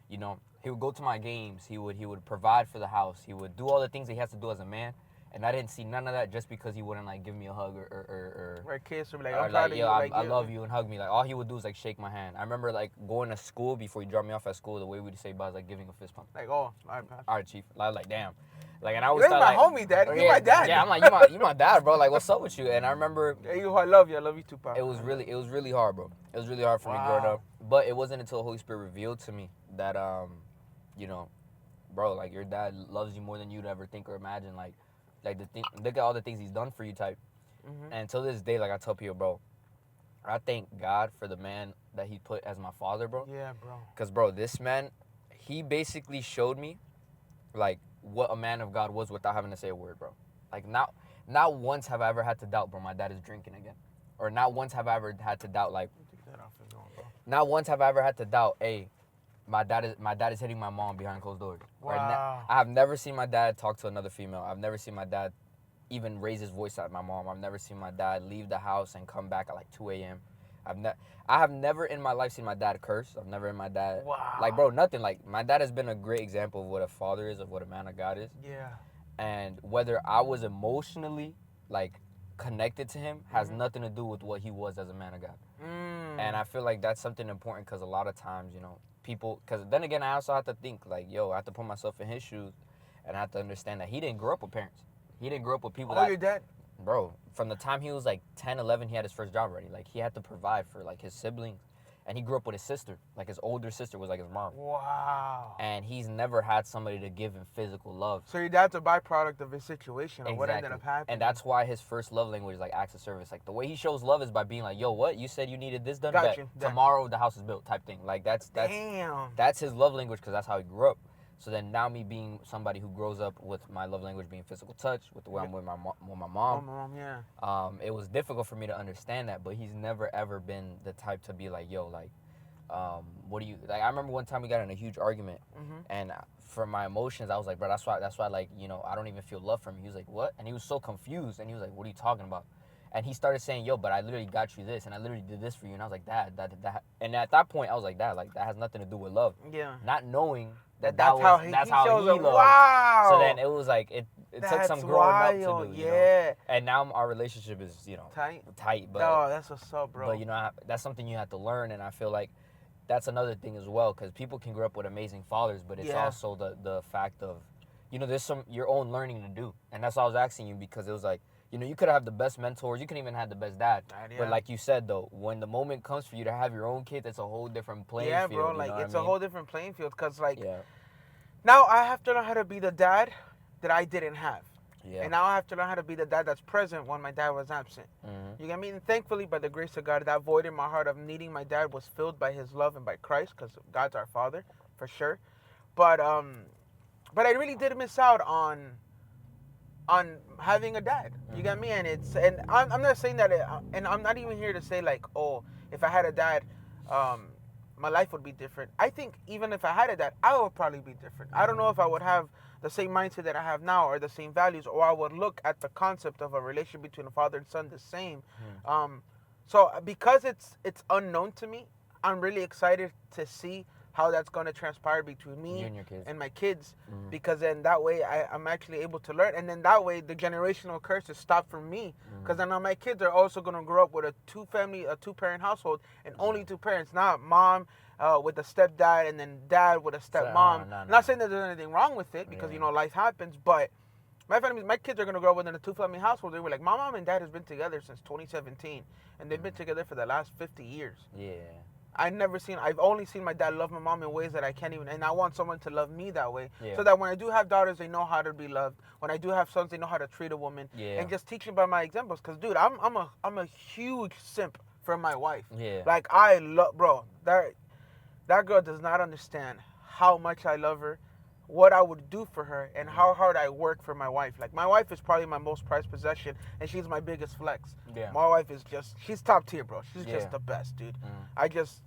S3: you know, he would go to my games. He would provide for the house. He would do all the things that he has to do as a man. And I didn't see none of that just because he wouldn't, like, give me a hug or
S1: Right, kids would be like,
S3: or
S1: I'm proud
S3: like,
S1: of
S3: yo,
S1: you. Like,
S3: I love you, and hug me. Like, all he would do is, like, shake my hand. I remember, like, going to school before he dropped me off at school, the way we'd say bye is, like, giving a fist pump.
S1: Like, oh, all right, Pat.
S3: All right, chief. I was like, damn. Like, and I was
S1: You're my homie, dad. You're my dad.
S3: Yeah, I'm like, you my dad, bro. Like, what's up with you? And I remember,
S1: Hey, I love you. I love you too, Pat.
S3: it was really hard, bro. It was really hard for me growing up. But it wasn't until the Holy Spirit revealed to me that, you know, bro, like, your dad loves you more than you'd ever think or imagine. Like look at all the things he's done for you, type. And till this day, like, I tell people, bro, I thank God for the man that he put as my father, bro.
S1: Yeah, bro.
S3: Because, bro, this man, he basically showed me, like, what a man of God was without having to say a word, bro. Like, not once have I ever had to doubt, bro, my dad is drinking again. Or not once have I ever had to doubt, like,
S1: Take that off and go, bro.
S3: not once have I ever had to doubt, hey, my dad is hitting my mom behind closed doors.
S1: Wow.
S3: I have never seen my dad talk to another female. I've never seen my dad even raise his voice at my mom. I've never seen my dad leave the house and come back at like 2 a.m. I have never in my life seen my dad curse. I've never in my dad,
S1: Wow.
S3: like, bro, nothing. Like, my dad has been a great example of what a father is, of what a man of God is.
S1: Yeah.
S3: And whether I was emotionally, like, connected to him has nothing to do with what he was as a man of God. And I feel like that's something important, because a lot of times, you know, people, because then again, I also have to think, like, yo, I have to put myself in his shoes, and I have to understand that he didn't grow up with parents. He didn't grow up with people
S1: Oh, your dad?
S3: Bro, from the time he was like 10, 11, he had his first job already. Like, he had to provide for, like, his siblings. And he grew up with his sister. Like, his older sister was like his mom.
S1: Wow.
S3: And he's never had somebody to give him physical love.
S1: So your dad's a byproduct of his situation, or what ended up happening.
S3: And that's why his first love language is, like, acts of service. Like, the way he shows love is by being like, yo, what? You said you needed this done?
S1: Got
S3: Bet.
S1: you.
S3: Tomorrow the house is built, type thing. Like, that's
S1: Damn.
S3: That's his love language, because that's how he grew up. So then now, me being somebody who grows up with my love language being physical touch, with the way I'm with my mom,
S1: Oh, my mom, yeah.
S3: it was difficult for me to understand that. But he's never ever been the type to be like, yo, like, what do you, like, I remember one time we got in a huge argument, and for my emotions, I was like, bro, that's why, like, you know, I don't even feel love from you. He was like, what? And he was so confused, and he was like, what are you talking about? And he started saying, yo, but I literally got you this, and I literally did this for you. And I was like, Dad, that. And at that point, I was like, Dad, like, that has nothing to do with love.
S1: Yeah.
S3: Not knowing that's
S1: how he
S3: loved.
S1: Wow.
S3: So then it was like, it took some growing up to do, you know? And now our relationship is, you know, tight. But,
S1: oh, that's what's up, bro.
S3: But, you know, that's something you have to learn. And I feel like that's another thing as well, because people can grow up with amazing fathers, but it's also the fact of, you know, there's some your own learning to do. And that's why I was asking you, because it was like, you know, you could have the best mentors, you can even have the best dad. But like you said, though, when the moment comes for you to have your own kid, it's a whole different playing field.
S1: Yeah, bro,
S3: you
S1: like,
S3: know
S1: it's
S3: what I
S1: a
S3: mean?
S1: whole different playing field, because, like, now I have to know how to be the dad that I didn't have.
S3: Yeah.
S1: And now I have to learn how to be the dad that's present when my dad was absent.
S3: Mm-hmm.
S1: You get me? And thankfully, by the grace of God, that void in my heart of needing my dad was filled by His love and by Christ, because God's our Father, for sure. But I really did miss out on having a dad. You get me? And I'm not saying that, and I'm not even here to say like, oh, if I had a dad, um, my life would be different. I think even if I had a dad, I would probably be different. I don't know if I would have the same mindset that I have now, or the same values, or I would look at the concept of a relationship between a father and son the same. Um, so because it's unknown to me, I'm really excited to see how that's going to transpire between
S3: You
S1: me
S3: and your kids.
S1: and my kids,
S3: Mhm.
S1: because then that way I'm actually able to learn, and then that way the generational curse is stopped from me, because then my kids are also going to grow up with a two-parent household, and only two parents, not mom with a stepdad and then dad with a stepmom.
S3: no.
S1: Not saying that there's anything wrong with it, because
S3: Yeah.
S1: life happens, but my kids are gonna grow up within a two-family household. They were like, my mom and dad has been together since 2017, and they've been together for the last 50 years.
S3: Yeah.
S1: I've only seen my dad love my mom in ways that I can't even, and I want someone to love me that way.
S3: Yeah.
S1: So that when I do have daughters, they know how to be loved. When I do have sons, they know how to treat a woman.
S3: Yeah.
S1: And just teaching by my examples. Cause dude, I'm a huge simp for my wife.
S3: Yeah.
S1: Like I love, bro, that girl does not understand how much I love her, what I would do for her, and how hard I work for my wife. Like my wife is probably my most prized possession, and she's my biggest flex.
S3: Yeah.
S1: My wife is she's top tier, bro. She's
S3: Yeah.
S1: just the best, dude.
S3: Mm.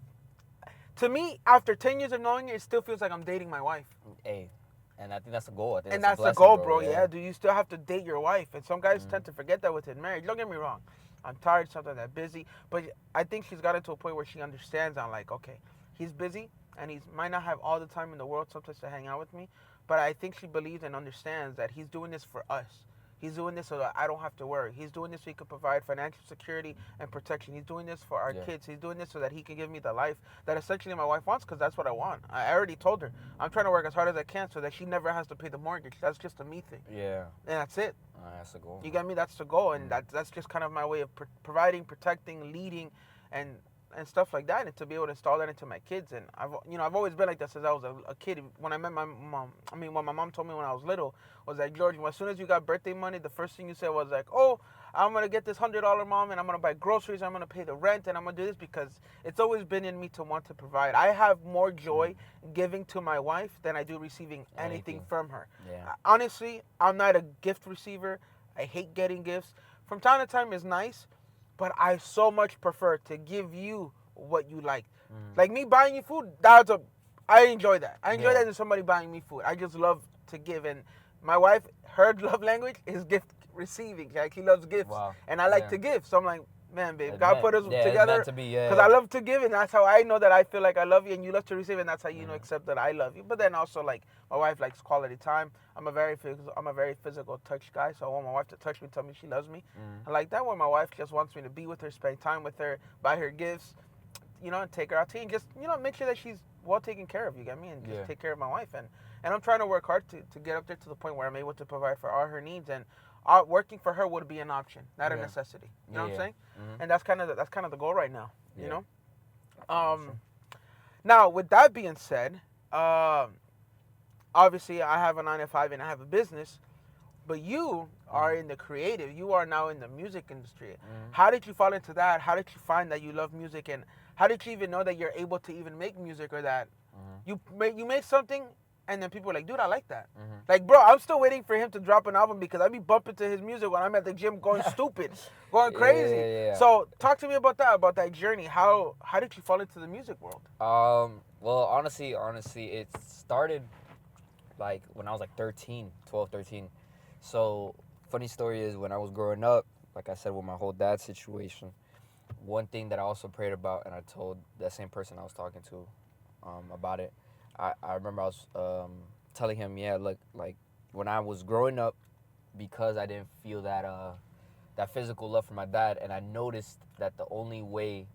S1: To me, after 10 years of knowing her, it still feels like I'm dating my wife.
S3: Hey, and I think that's the goal. I think
S1: And
S3: that's
S1: that's
S3: a
S1: the
S3: blessing,
S1: goal, bro. Yeah, do you still have to date your wife? And some guys tend to forget that within marriage. Don't get me wrong. I'm tired, sometimes I'm busy. But I think she's gotten to a point where she understands. I'm like, okay, he's busy, and he might not have all the time in the world sometimes to hang out with me. But I think she believes and understands that he's doing this for us. He's doing this so that I don't have to worry. He's doing this so he can provide financial security and protection. He's doing this for our kids. He's doing this so that he can give me the life that essentially my wife wants, because that's what I want. I already told her. I'm trying to work as hard as I can so that she never has to pay the mortgage. That's just a me thing.
S3: Yeah.
S1: And that's it.
S3: That's the goal.
S1: You get me? That's the goal. And that's just kind of my way of providing, protecting, leading, and stuff like that, and to be able to install that into my kids. And I've always been like that since I was a kid. When I met my mom, what my mom told me when I was little was like, George, as soon as you got birthday money, the first thing you said was like, oh, I'm gonna get this $100, mom, and I'm gonna buy groceries, I'm gonna pay the rent, and I'm gonna do this, because it's always been in me to want to provide. I have more joy giving to my wife than I do receiving anything from her.
S3: Yeah.
S1: Honestly, I'm not a gift receiver. I hate getting gifts. From time to time is nice, but I so much prefer to give you what you like. Like me buying you food, I enjoy that. I enjoy that than somebody buying me food. I just love to give. And my wife, her love language is gift receiving. Like, she loves gifts.
S3: Wow.
S1: And I like to give. So I'm like, man, babe,
S3: It's
S1: God
S3: meant.
S1: put us
S3: Yeah, it's
S1: together.
S3: meant to be, yeah,
S1: Because I love to give, and that's how I know that I feel like I love you, and you love to receive, and that's how you know accept that I love you. But then also, like, my wife likes quality time. I'm a very physical touch guy, so I want my wife to touch me, tell me she loves me. I like that when my wife just wants me to be with her, spend time with her, buy her gifts, and take her out to eat, and just, make sure that she's well taken care of, you get me, and just take care of my wife. And I'm trying to work hard to get up there to the point where I'm able to provide for all her needs, and working for her would be an option, not a necessity. You know what I'm saying? And that's kind of the goal right now, you know? Now, with that being said, obviously I have a 9-to-5 and I have a business, but you are in the creative. You are now in the music industry. How did you fall into that? How did you find that you love music, and how did you even know that you're able to even make music, or that you make something and then people are like, dude, I like that. Like, bro, I'm still waiting for him to drop an album, because I be bumping to his music when I'm at the gym going stupid, going crazy.
S3: Yeah.
S1: So talk to me about that journey. How did you fall into the music world?
S3: Well, honestly, it started like when I was like 12, 13. So, funny story is, when I was growing up, like I said, with my whole dad situation, one thing that I also prayed about, and I told that same person I was talking to about it, I remember I was telling him, look, like, when I was growing up, because I didn't feel that physical love for my dad, and I noticed that the only way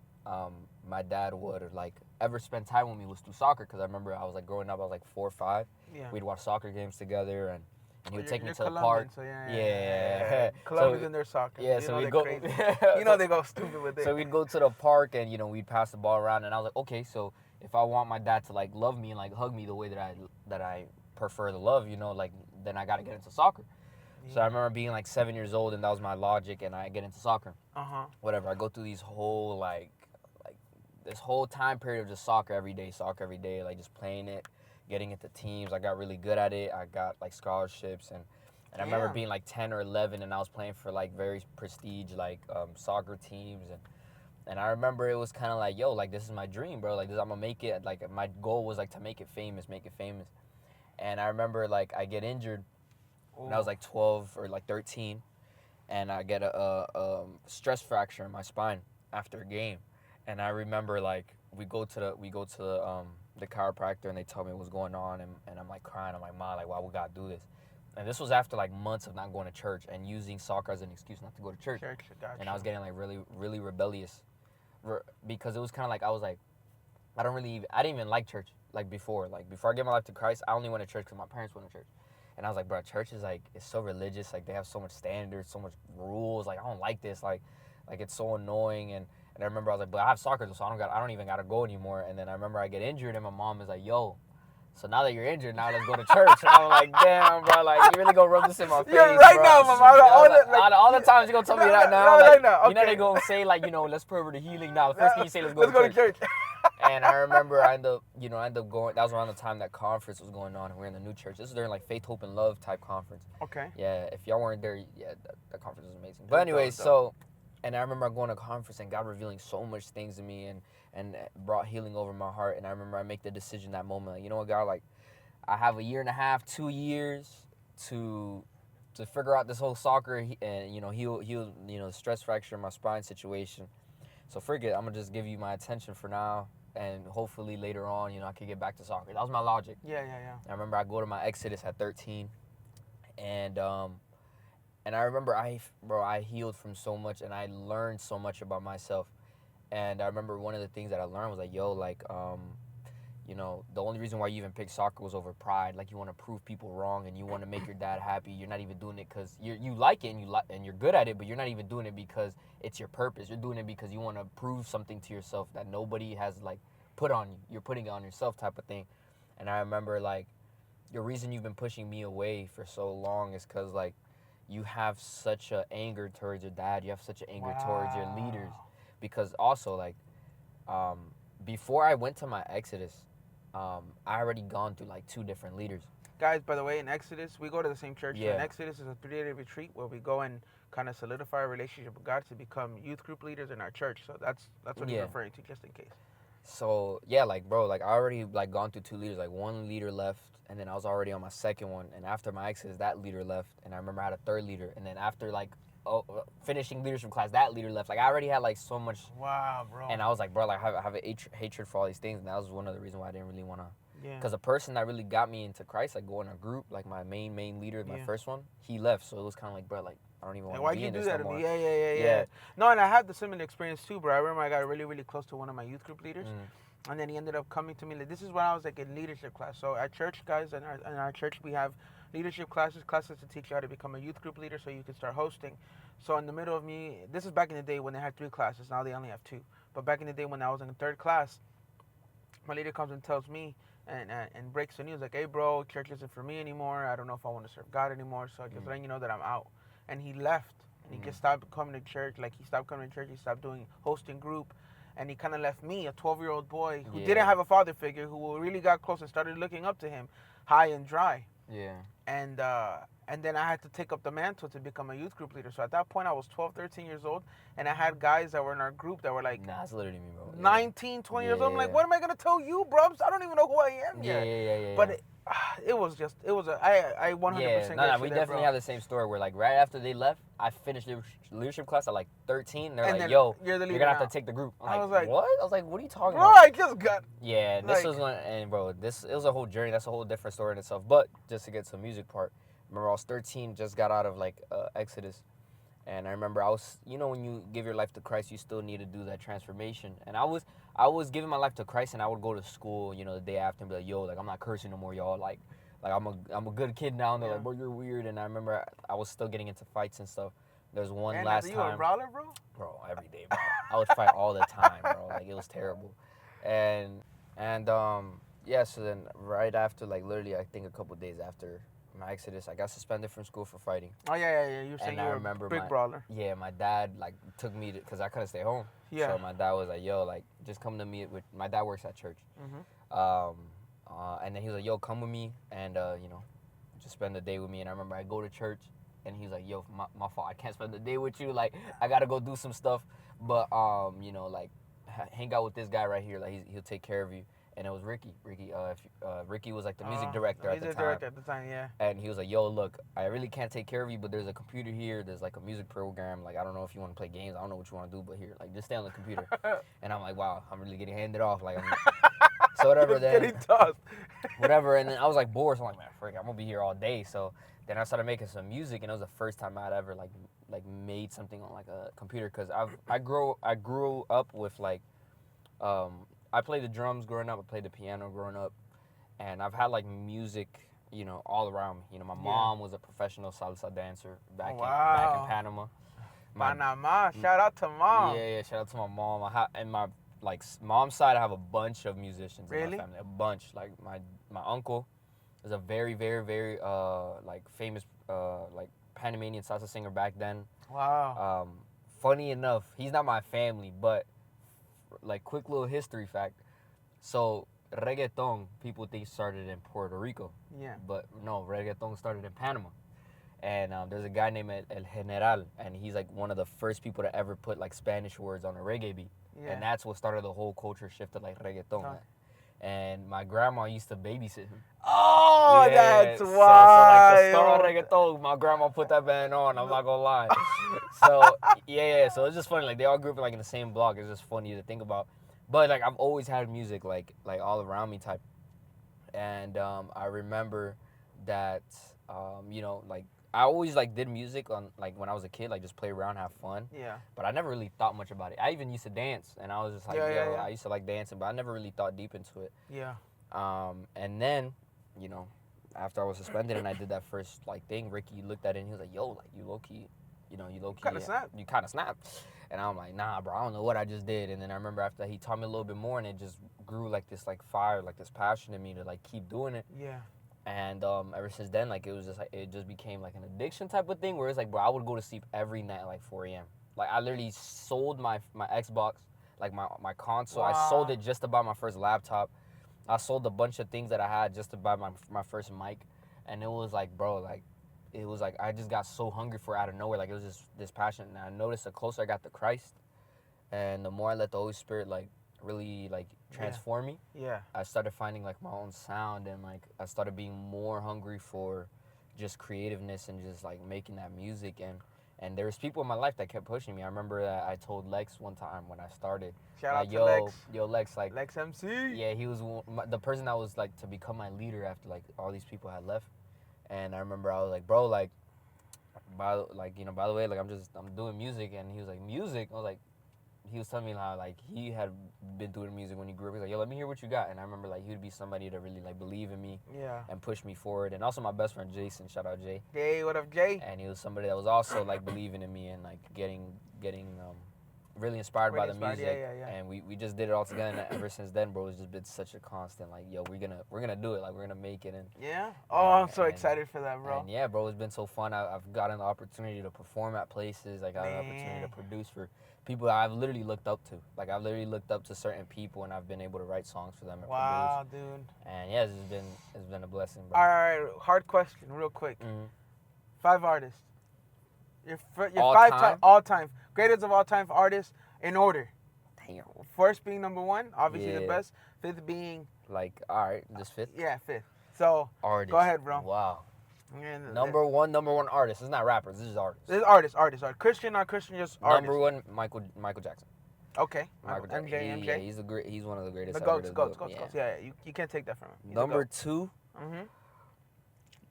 S3: my dad would, like, ever spend time with me was through soccer, because I remember I was, like, growing up, I was, like, 4 or 5.
S1: Yeah.
S3: We'd watch soccer games together, and he would take me
S1: You're
S3: to the
S1: Colombian,
S3: park.
S1: so
S3: yeah.
S1: Colombians
S3: So,
S1: in their soccer.
S3: yeah, so we'd go.
S1: Crazy. They go stupid with it.
S3: So we'd go to the park, and we'd pass the ball around, and I was like, okay, so if I want my dad to, like, love me and, like, hug me the way that I prefer to love, like, then I gotta get into soccer. So I remember being like 7 years old, and that was my logic, and I get into soccer. Whatever. I go through these whole like this whole time period of just soccer every day, like just playing it, getting into teams. I got really good at it. I got like scholarships, and I remember being like 10 or 11, and I was playing for like very prestige like soccer teams, and I remember it was kind of like, yo, like this is my dream, bro. Like this, I'm gonna make it. Like my goal was like to make it famous. And I remember like I get injured when I was like 12 or like 13, and I get a stress fracture in my spine after a game. And I remember like we go to the chiropractor, and they tell me what's going on, and I'm like crying. I'm like, Ma, like why we gotta do this? And this was after like months of not going to church and using soccer as an excuse not to go to church.
S1: Gotcha.
S3: And I was getting like really, really rebellious, because it was kind of like I was like, I didn't even like church like before. Like before I gave my life to Christ, I only went to church because my parents went to church. And I was like, bro, church is like, it's so religious. Like they have so much standards, so much rules. Like I don't like this. Like it's so annoying. And I remember I was like, but I have soccer, so I don't even gotta go anymore. And then I remember I get injured, and my mom is like, yo, so now that you're injured, now let's go to church. And I'm like, damn, bro, like you really gonna rub this in my face,
S1: right
S3: bro.
S1: now, Mama.
S3: All the times you gonna tell me that now.
S1: No,
S3: like,
S1: right now. Okay.
S3: You know they gonna say like, let's pray over the healing. Now the first thing you say, let's go to church.
S1: church.
S3: And I remember I ended up going. That was around the time that conference was going on, and we were in the new church. This is during like Faith, Hope, and Love type conference.
S1: Okay.
S3: Yeah, if y'all weren't there, that conference was amazing. But anyway, so, and I remember going to conference and God revealing so much things to me, and brought healing over my heart. And I remember I make the decision that moment, like, you know what, God, like, I have 1.5 years, 2 years to figure out this whole soccer and heal the stress fracture in my spine situation. So forget, I'm gonna just give you my attention for now, and hopefully later on, I can get back to soccer. That was my logic.
S1: Yeah.
S3: I remember I go to my Exodus at 13, and I remember I healed from so much, and I learned so much about myself. And I remember one of the things that I learned was like, yo, like the only reason why you even picked soccer was over pride. Like you want to prove people wrong, and you want to make your dad happy. You're not even doing it because you like it and you're good at it, but you're not even doing it because it's your purpose. You're doing it because you want to prove something to yourself that nobody has like put on you. You're putting it on yourself type of thing. And I remember like the reason you've been pushing me away for so long is because like you have such an anger towards your dad. You have such an anger towards your leaders, because also like before I went to my Exodus, I already gone through like 2 different leaders.
S1: Guys, by the way, in Exodus, we go to the same church. Yeah. So in Exodus is a 3-day retreat where we go and kind of solidify our relationship with God to become youth group leaders in our church. So that's what he's referring to, just in case.
S3: So yeah, like bro, like I already like gone through 2 leaders. Like one leader left, and then I was already on my second one. And after my Exodus, that leader left, and I remember I had a 3rd leader. And then after like finishing leadership class, that leader left. Like I already had like so much.
S1: Wow, bro.
S3: And I was like, bro, like I have a hatred for all these things, and that was one of the reasons why I didn't really want to. Yeah. Because the person that really got me into Christ, like going to a group, like my main leader, my first one, he left. So it was kind of like, bro, like I don't even want to be in this no more.
S1: Why'd you do that to me? Yeah. No, and I had the similar experience too, bro. I remember I got really, really close to one of my youth group leaders. And then he ended up coming to me. Like, this is when I was like in leadership class. So at church, guys, in our church, we have leadership classes to teach you how to become a youth group leader so you can start hosting. So in the middle of me, this is back in the day when they had 3 classes. Now they only have 2. But back in the day when I was in the 3rd class, my leader comes and tells me and breaks the news like, hey, bro, church isn't for me anymore. I don't know if I want to serve God anymore. So just letting you know that I'm out. And he left. And he just stopped coming to church. Like, he stopped coming to church. He stopped doing hosting group. And he kind of left me, a 12-year-old boy who didn't have a father figure, who really got close and started looking up to him, high and dry. Yeah. And then I had to take up the mantle to become a youth group leader. So at that point, I was 12, 13 years old, and I had guys that were in our group that were like,
S3: nah, that's literally me, bro.
S1: 19, 20 years old. I'm like, what am I going to tell you, bro? I don't even know who I am yet.
S3: Yeah.
S1: But I 100%
S3: we definitely have the same story where, like, right after they left, I finished leadership class at, like, 13. They're like, yo, you're going to have to take the group. I was like, what? I was like, what are you talking about?
S1: Bro, I just got...
S3: Yeah, this was when... And, bro, it was a whole journey. That's a whole different story in itself. But just to get to the music part, remember I was 13, just got out of, like, Exodus. And I remember I was... when you give your life to Christ, you still need to do that transformation. And I was giving my life to Christ, and I would go to school, the day after and be like, yo, like, I'm not cursing no more, y'all. Like I'm a good kid now. And they're like, bro, you're weird. And I remember I was still getting into fights and stuff. There's one last time.
S1: You a brawler, bro?
S3: Bro, every day, bro. I would fight all the time, bro. Like, it was terrible. And so then right after, like, literally, I think a couple days after my exodus, I got suspended from school for fighting.
S1: Oh yeah. You were saying
S3: And
S1: you
S3: I
S1: were
S3: remember
S1: a big
S3: my
S1: brawler.
S3: yeah, my dad like took me to because I couldn't stay home.
S1: Yeah.
S3: So my dad was like, "Yo, like just come to me with." My dad works at church.
S1: Mhm.
S3: And then he was like, "Yo, come with me and you know, just spend the day with me." And I remember I go to church, and he's like, "Yo, my fault. I can't spend the day with you. Like I gotta go do some stuff, but you know, like hang out with this guy right here. Like he'll take care of you." And it was Ricky. Ricky was like the music director at the
S1: Music
S3: time.
S1: director at the time, yeah.
S3: And he was like, "Yo, look, I really can't take care of you, but there's a computer here. There's like a music program. Like I don't know if you want to play games. I don't know what you want to do, but here, like just stay on the computer." And I'm like, "Wow, I'm really getting handed off." Like, so whatever.
S1: It's
S3: Then
S1: getting tough.
S3: whatever. And then I was like bored, so I'm like, "Man, frick, I'm gonna be here all day." So then I started making some music, and it was the first time I'd ever like made something on like a computer, because I grew up with like I played the drums growing up. I played the piano growing up, and I've had like music, you know, all around me. You know, my mom was a professional salsa dancer back in Panama.
S1: Panama, shout out to mom.
S3: Yeah. Shout out to my mom. And my like mom's side, I have a bunch of musicians in
S1: Really?
S3: my family. A bunch. Like my uncle is a very like famous like Panamanian salsa singer back then.
S1: Wow.
S3: Funny enough, he's not my family, but like quick little history fact. So reggaeton, people think started in Puerto Rico.
S1: Yeah.
S3: But no, reggaeton started in Panama. And there's a guy named El General, and he's like one of the first people to ever put like Spanish words on a reggae beat.
S1: Yeah.
S3: And that's what started the whole culture shift to like reggaeton.
S1: Huh.
S3: And my grandma used to babysit him.
S1: Oh,
S3: Yeah,
S1: that's
S3: so
S1: wild.
S3: like to start on reggaeton, my grandma put that band on. I'm not gonna lie. So yeah. So it's just funny. Like they all grew up like in the same block. It's just funny to think about. But like I've always had music like all around me type. And I remember that you know, like I always like did music on like when I was a kid, like just play around, have fun.
S1: Yeah.
S3: But I never really thought much about it. I even used to dance, and I was just like,
S1: Yeah.
S3: I used to like dancing, but I never really thought deep into it.
S1: Yeah.
S3: And then, you know, after I was suspended and I did that first like thing, Ricky looked at it and he was like, "Yo, like you low key, you know, you low key,
S1: Kinda snapped.
S3: You kind of snapped." And I'm like, "Nah, bro, I don't know what I just did." And then I remember after that, he taught me a little bit more, and it just grew like this like fire, like this passion in me to like keep doing it.
S1: Yeah.
S3: And ever since then, like it just became like an addiction type of thing, where it's like, bro, I would go to sleep every night at like 4 a.m. Like I literally sold my Xbox, like my console.
S1: Wow.
S3: I sold it just to buy my first laptop. I sold a bunch of things that I had just to buy my first mic. And it was like, bro, like it was like I just got so hungry for it out of nowhere. Like it was just this passion. And I noticed the closer I got to Christ, and the more I let the Holy Spirit like really like transform me,
S1: Yeah.
S3: I started finding like my own sound, and like I started being more hungry for just creativeness and just like making that music. And there was people in my life that kept pushing me. I remember that I told Lex one time when I started,
S1: Shout
S3: like,
S1: out to Lex.
S3: yo, Lex, like,
S1: Lex MC.
S3: yeah, he was the person that was like to become my leader after like all these people had left. And I remember I was like, bro, like, by the way, like I'm doing music. And he was like, music? I was like, he was telling me how like he had been doing music when he grew up. He's like, yo, let me hear what you got. And I remember like he would be somebody to really like believe in me,
S1: Yeah.
S3: and push me forward. And also my best friend Jason, shout out Jay.
S1: Jay, what up, Jay?
S3: And he was somebody that was also like believing in me and like getting really inspired by the music.
S1: Yeah.
S3: And we just did it all together. And ever since then, bro, it's just been such a constant like, yo, we're gonna do it. Like we're gonna make it. And
S1: Yeah. Oh, I'm so
S3: and-
S1: excited for that, bro.
S3: and yeah, bro, it's been so fun. I've gotten the opportunity to perform at places. Like I got an opportunity to produce for people that I've literally looked up to. Like I've literally looked up to certain people, and I've been able to write songs for them and
S1: Wow, dude.
S3: produce. And yeah, it's been a blessing, bro.
S1: All right, hard question, real quick.
S3: Mhm.
S1: 5 artists. Your
S3: All
S1: 5
S3: time?
S1: all time greatest of all time artists in order.
S3: Damn.
S1: First being number 1, obviously the
S3: Yeah.
S1: best. 5th being
S3: Like, all right, this fifth.
S1: yeah, 5th. So
S3: Artist.
S1: go ahead, bro.
S3: Wow.
S1: And
S3: Number one artist. It's not rappers. This is artists.
S1: This is artists. Christian, not Christian, just artists.
S3: Number one, Michael Jackson.
S1: Okay.
S3: Michael Jackson.
S1: MJ.
S3: Yeah, he's one of the greatest.
S1: The
S3: ever
S1: goats,
S3: to
S1: goats.
S3: do it. Yeah.
S1: Yeah, you can't take that from him. He's a
S3: Number
S1: goat.
S3: 2,
S1: Mhm.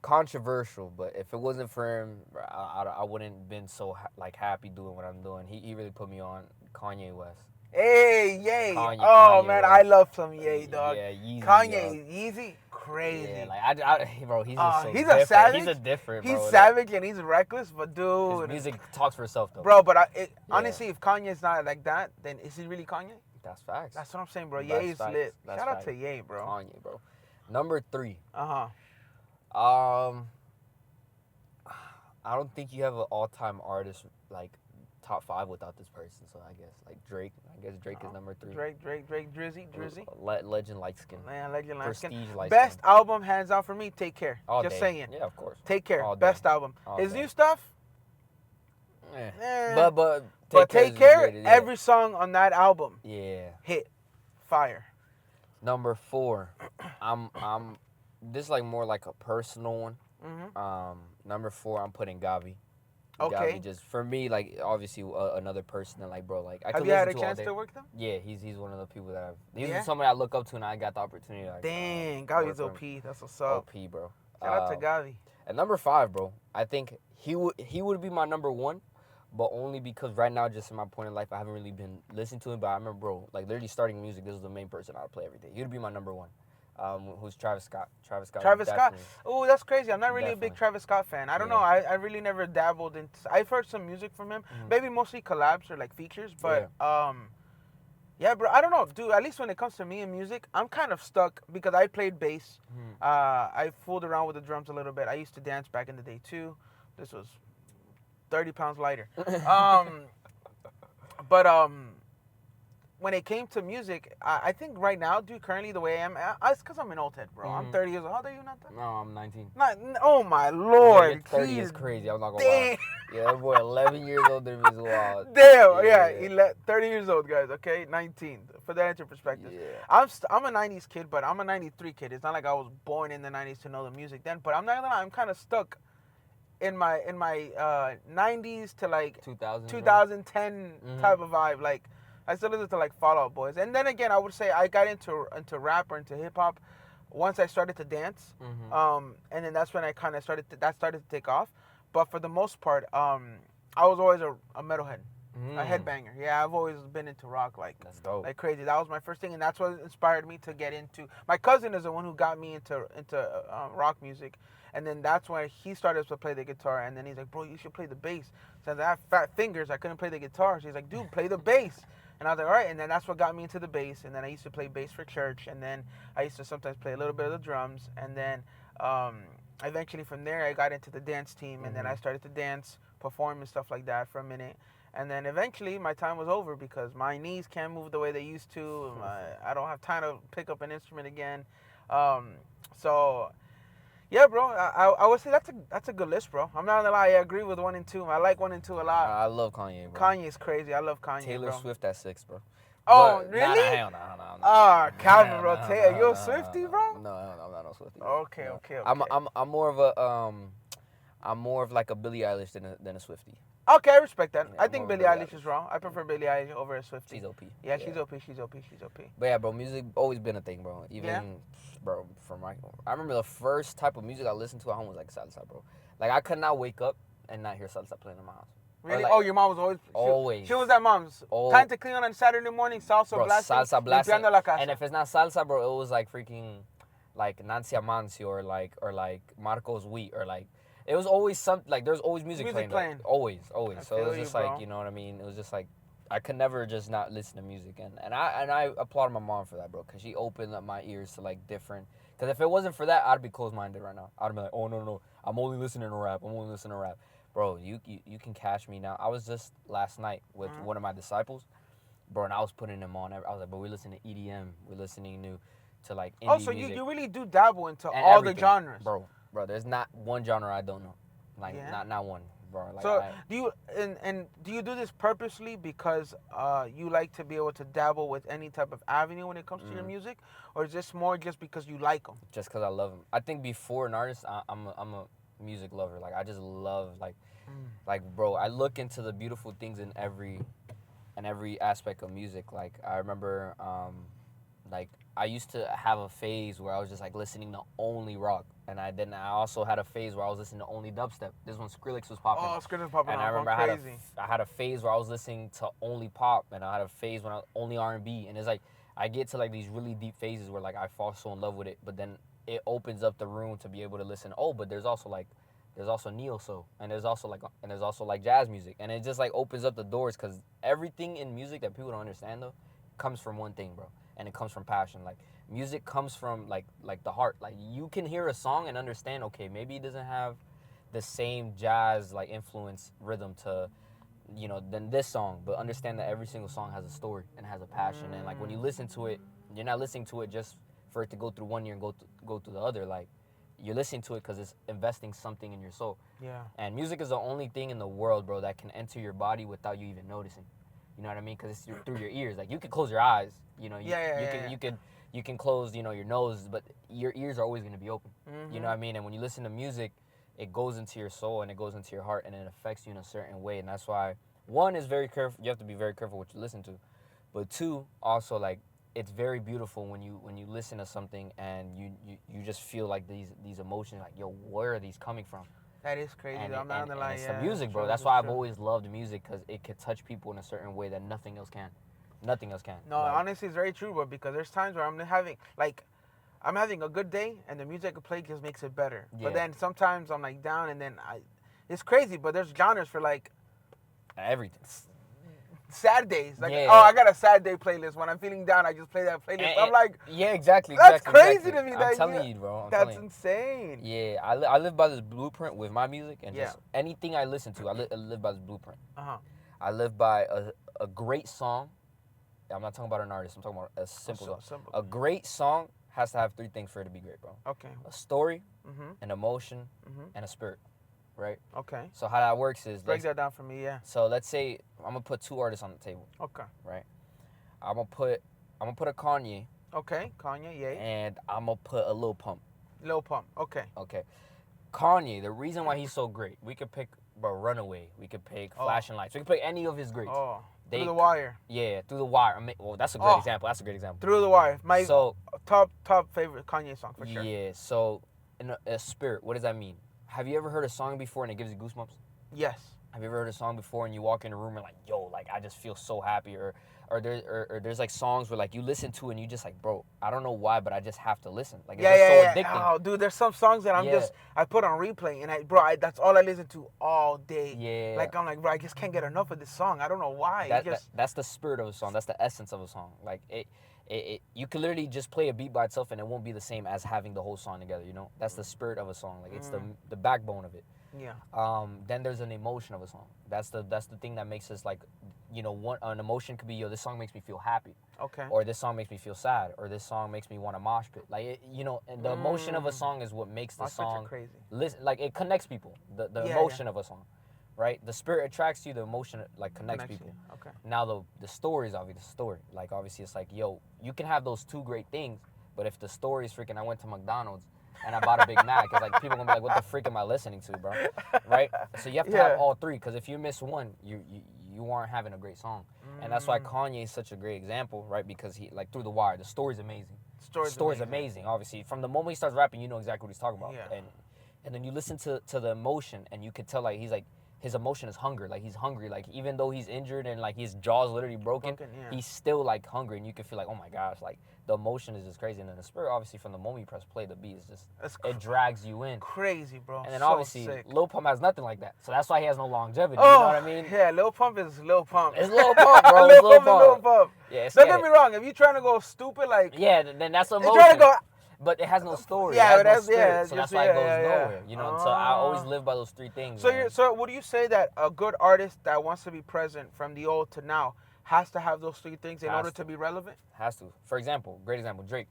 S3: controversial, but if it wasn't for him, I wouldn't been so happy doing what I'm doing. He really put me on. Kanye West.
S1: Hey, Ye.
S3: Kanye
S1: Man,
S3: West.
S1: I love some Ye, dog.
S3: Yeah, Yeezy.
S1: Kanye, Yeezy, crazy.
S3: Yeah, like bro, he's just so
S1: he's
S3: different.
S1: a savage.
S3: He's a different,
S1: He's
S3: bro.
S1: savage and he's reckless, but
S3: His
S1: dude,
S3: music talks for itself, though.
S1: bro. But honestly, if Kanye's not like that, then is he really Kanye?
S3: That's facts.
S1: That's what I'm saying, bro.
S3: That's
S1: Ye is
S3: facts.
S1: lit.
S3: That's
S1: Shout out to
S3: facts.
S1: Ye, bro.
S3: Kanye, bro. Number 3.
S1: Uh huh.
S3: I don't think you have an all-time artist like top 5 without this person. So I guess like Drake. I guess Drake is number 3.
S1: Drake, Drizzy.
S3: Legend light skin.
S1: Man, Legend Light Skin.
S3: Prestige light
S1: Best
S3: skin.
S1: album, hands down for me, Take Care.
S3: All
S1: Just
S3: day.
S1: saying.
S3: Yeah, of course.
S1: Take Care.
S3: All day.
S1: Best album.
S3: All
S1: His
S3: day.
S1: new stuff,
S3: But
S1: Take Care, every song on that album hit. Fire.
S3: Number 4. I'm this is like more like a personal one.
S1: Mm-hmm.
S3: Number 4, I'm putting Gavi.
S1: Okay.
S3: Gavi just for me, like obviously another person that like bro, like I
S1: Have
S3: could
S1: you had a
S3: listen to all
S1: chance
S3: day.
S1: to work them?
S3: Yeah, he's one of the people that he's
S1: Yeah?
S3: somebody I look up to, and I got the opportunity. Like,
S1: Dang,
S3: work
S1: Gavi's
S3: for
S1: OP.
S3: him.
S1: That's what's up.
S3: OP, bro.
S1: Shout out to Gavi.
S3: At number 5, bro, I think he would be my number 1, but only because right now, just in my point in life, I haven't really been listening to him. But I remember, bro, like literally starting music, this is the main person I would play every day. He would be my number 1. Who's Travis Scott? Travis Scott.
S1: Oh, that's crazy. I'm not really a big
S3: Definitely.
S1: Travis Scott fan. I don't
S3: Yeah.
S1: know. I really never dabbled in. I've heard some music from him. Maybe mostly collabs or like features. But yeah, bro. I don't know, dude. At least when it comes to me and music, I'm kind of stuck because I played bass. I fooled around with the drums a little bit. I used to dance back in the day too. This was 30 pounds lighter. But when it came to music, I think right now, dude, currently the way I am, it's because I'm an old head, bro. I'm 30 years old. How old are you, Nata?
S3: No, I'm 19.
S1: Oh, my Lord.
S3: Yeah, 30 is crazy. I'm not going to lie. Yeah, that boy 11 years older than me is wild.
S1: Damn, yeah. 30 years old, guys, okay? 19. Put that into perspective.
S3: Yeah.
S1: I'm a 90s kid, but I'm a 93 kid. It's not like I was born in the 90s to know the music then. But I'm not going to lie, I'm kind of stuck in my 90s to like 2010 type of vibe. Like, I still listen to like Fall Out Boys. And then again, I would say I got into rap or into hip hop once I started to dance. And then that's when I kind of started to take off. But for the most part, I was always a metalhead, a headbanger. Yeah, I've always been into rock like crazy. That was my first thing, and that's what inspired me to get into. My cousin is the one who got me into rock music. And then that's when he started to play the guitar. And then he's like, bro, you should play the bass. Since I have fat fingers, I couldn't play the guitar. So he's like, dude, play the bass. And I was like, all right. And then that's what got me into the bass. And then I used to play bass for church. And then I used to sometimes play a little bit of the drums. And then eventually from there, I got into the dance team. And then I started to dance, perform and stuff like that for a minute. And then eventually my time was over because my knees can't move the way they used to. I don't have time to pick up an instrument again. So... yeah, bro. I would say that's a good list, bro. I'm not gonna lie. I agree with 1 and 2. I like 1 and 2 a lot.
S3: I love Kanye, bro.
S1: Kanye's crazy. I love Kanye,
S3: Taylor
S1: bro.
S3: Swift at 6, bro.
S1: Oh,
S3: But,
S1: really?
S3: Hell no.
S1: Calvin, bro. Taylor, you a Swiftie, bro?
S3: No, I'm not a Swiftie.
S1: Okay.
S3: I'm more of a I'm more of like a Billie Eilish than a Swiftie.
S1: Okay, I respect that.
S3: Yeah,
S1: I
S3: I'm
S1: think
S3: more of
S1: Billie
S3: a
S1: Eilish is wrong. I prefer Billie Eilish over a Swiftie.
S3: She's OP.
S1: Yeah, she's OP. She's OP.
S3: But yeah, bro, music always been a thing, bro. Even, bro, I remember the first type of music I listened to at home was like salsa, bro. Like I could not wake up and not hear salsa playing in my house.
S1: Really?
S3: Like,
S1: Your mom was always...
S3: always.
S1: She was that mom's. Time to clean on Saturday morning, salsa
S3: bro,
S1: blasting.
S3: salsa blasting.
S1: La casa.
S3: And if it's not salsa, bro, it was like freaking, like Nancy Amancio or like Marcos Wheat or like... It was always something, like, there's always music playing. Like, always. So it was just like, you know what I mean? It was just like, I could never just not listen to music. And I applaud my mom for that, bro, because she opened up my ears to, like, different... Because if it wasn't for that, I'd be closed-minded right now. I'd be like, oh, no, I'm only listening to rap. Bro, you can catch me now. I was just last night with one of my disciples, bro, and I was putting them on. I was like, bro, we're listening to EDM. We're listening to like, indie
S1: so
S3: music.
S1: you really do dabble into
S3: And
S1: all
S3: everything.
S1: the genres.
S3: Bro, there's not one genre I don't know. Like, not one, bro. Like,
S1: so do you do this purposely because you like to be able to dabble with any type of avenue when it comes to your music, or is this more just because you like them?
S3: Just because I love them. I think before an artist, I'm a music lover. Like, I just love like, bro, I look into the beautiful things in every aspect of music. Like, I remember, like, I used to have a phase where I was just like listening to only rock, and I also had a phase where I was listening to only dubstep. This when Skrillex was popping.
S1: Oh, Skrillex was popping.
S3: And I remember I had a phase where I was listening to only pop, and I had a phase when I only R&B, and it's like I get to like these really deep phases where like I fall so in love with it, but then it opens up the room to be able to listen. Oh, but there's also neo soul, and there's also like jazz music, and it just like opens up the doors, because everything in music that people don't understand though comes from one thing, bro, and it comes from passion. Like, music comes from like the heart. Like, you can hear a song and understand, okay, maybe it doesn't have the same jazz like influence rhythm to, than this song. But understand that every single song has a story and has a passion. And like when you listen to it, you're not listening to it just for it to go through one ear and go through the other. Like you're listening to it because it's investing something in your soul.
S1: Yeah.
S3: And music is the only thing in the world, bro, that can enter your body without you even noticing. You know what I mean? Because it's through your ears. Like you can close your eyes. You can close, your nose, but your ears are always going to be open. You know what I mean? And when you listen to music, it goes into your soul and it goes into your heart and it affects you in a certain way. And that's why, one, is very careful. You have to be very careful what you listen to. But two, also, like, it's very beautiful when you listen to something and you just feel like these emotions, like, yo, where are these coming from?
S1: That is crazy.
S3: And,
S1: I'm not gonna lie.
S3: it's
S1: Yeah,
S3: the music, bro.
S1: true,
S3: That's
S1: it's
S3: why I've
S1: true.
S3: always loved music, because it could touch people in a certain way that nothing else can. Nothing else can.
S1: No,
S3: Like,
S1: honestly, it's very true, bro. Because there's times where I'm having a good day, and the music I play just makes it better.
S3: Yeah.
S1: But then sometimes I'm like down, and then it's crazy. But there's genres for like
S3: everything.
S1: sad days. Like,
S3: Yeah.
S1: oh, I got a sad day playlist. When I'm feeling down, I just play that playlist. I'm like,
S3: yeah, exactly.
S1: that's
S3: exactly,
S1: crazy
S3: exactly.
S1: to me.
S3: I'm telling you, bro. I'm
S1: That's
S3: telling you.
S1: insane.
S3: Yeah, I live by this blueprint with my music, and
S1: Yeah.
S3: just anything I listen to, I live by this blueprint.
S1: Uh-huh.
S3: I live by a great song. I'm not talking about an artist. I'm talking about a simple song.
S1: Simple.
S3: A great song has to have three things for it to be great, bro.
S1: Okay.
S3: A story,
S1: Mm-hmm.
S3: an emotion,
S1: Mm-hmm.
S3: and a spirit, right?
S1: Okay.
S3: So how that works is,
S1: Break that down for me, yeah.
S3: so let's say I'm gonna put two artists on the table,
S1: Okay.
S3: right? I'm gonna put a Kanye,
S1: Okay. Kanye, yay.
S3: and I'm gonna put a Lil Pump.
S1: Lil Pump. Okay.
S3: Okay. Kanye, the reason why he's so great, we could pick Runaway, we could pick Flashing Lights, we could pick any of his greats.
S1: Oh.
S3: They-
S1: Through the Wire.
S3: Yeah, Through the Wire. Well, that's a great example. That's a great example.
S1: Through the Wire. My
S3: So
S1: top favorite Kanye song for sure.
S3: yeah, so in a spirit, what does that mean? Have you ever heard a song before and it gives you goosebumps?
S1: Yes.
S3: Have you ever heard a song before and you walk in a room and like, yo, like I just feel so happy, or there's like songs where like you listen to and you just like, bro, I don't know why, but I just have to listen. Like it's just so addicting.
S1: Oh, dude, there's some songs that I put on replay, and that's all I listen to all day.
S3: Yeah.
S1: Like I'm like, bro, I just can't get enough of this song. I don't know why.
S3: That's the spirit of a song. That's the essence of a song. Like it you can literally just play a beat by itself and it won't be the same as having the whole song together. That's the spirit of a song. Like it's the backbone of it.
S1: Yeah.
S3: Then there's an emotion of a song. That's the thing that makes us like, an emotion could be, yo, this song makes me feel happy.
S1: Okay.
S3: Or this song makes me feel sad. Or this song makes me want to mosh pit. Like, and the emotion of a song is what makes the song
S1: crazy.
S3: listen. Like it connects people. The emotion of a song, right? The spirit attracts you. The emotion like connects people.
S1: You. Okay.
S3: Now the story is obviously the story. Like obviously it's like, yo, you can have those two great things, but if the story is freaking, I went to McDonald's and I bought a Big Mac, it's like people gonna be like, what the freak am I listening to, bro? Right? So you have to have all three, because if you miss one, you aren't having a great song. And that's why Kanye is such a great example, right? Because he, like, Through the Wire, the story's amazing. Story's amazing. Obviously, from the moment he starts rapping, you know exactly what he's talking about.
S1: Yeah.
S3: And then you listen to the emotion, and you could tell like his emotion is hunger. Like he's hungry. Like even though he's injured and like his jaw's literally broken, he's still like hungry, and you can feel like, oh my gosh, like the emotion is just crazy. And then the spirit, obviously, from the moment you press play, the beat is just it drags you in.
S1: Crazy, bro.
S3: And then
S1: so
S3: obviously
S1: sick.
S3: Lil Pump has nothing like that, so that's why he has no longevity. You know what I mean?
S1: Yeah, Lil Pump is Lil Pump.
S3: It's Lil Pump, bro.
S1: Lil Pump is Lil Pump.
S3: Yeah,
S1: Don't get me wrong. If you're trying to go stupid, like
S3: then that's emotion.
S1: you're trying to go.
S3: But it has no story.
S1: Yeah,
S3: it has no spirit, so
S1: just-
S3: that's why it goes
S1: yeah.
S3: nowhere. So I always live by those three things. man.
S1: So would you say that a good artist that wants to be present from the old to now has to have those three things in
S3: Has
S1: order
S3: to.
S1: to be relevant?
S3: Has to. For example, great example, Drake.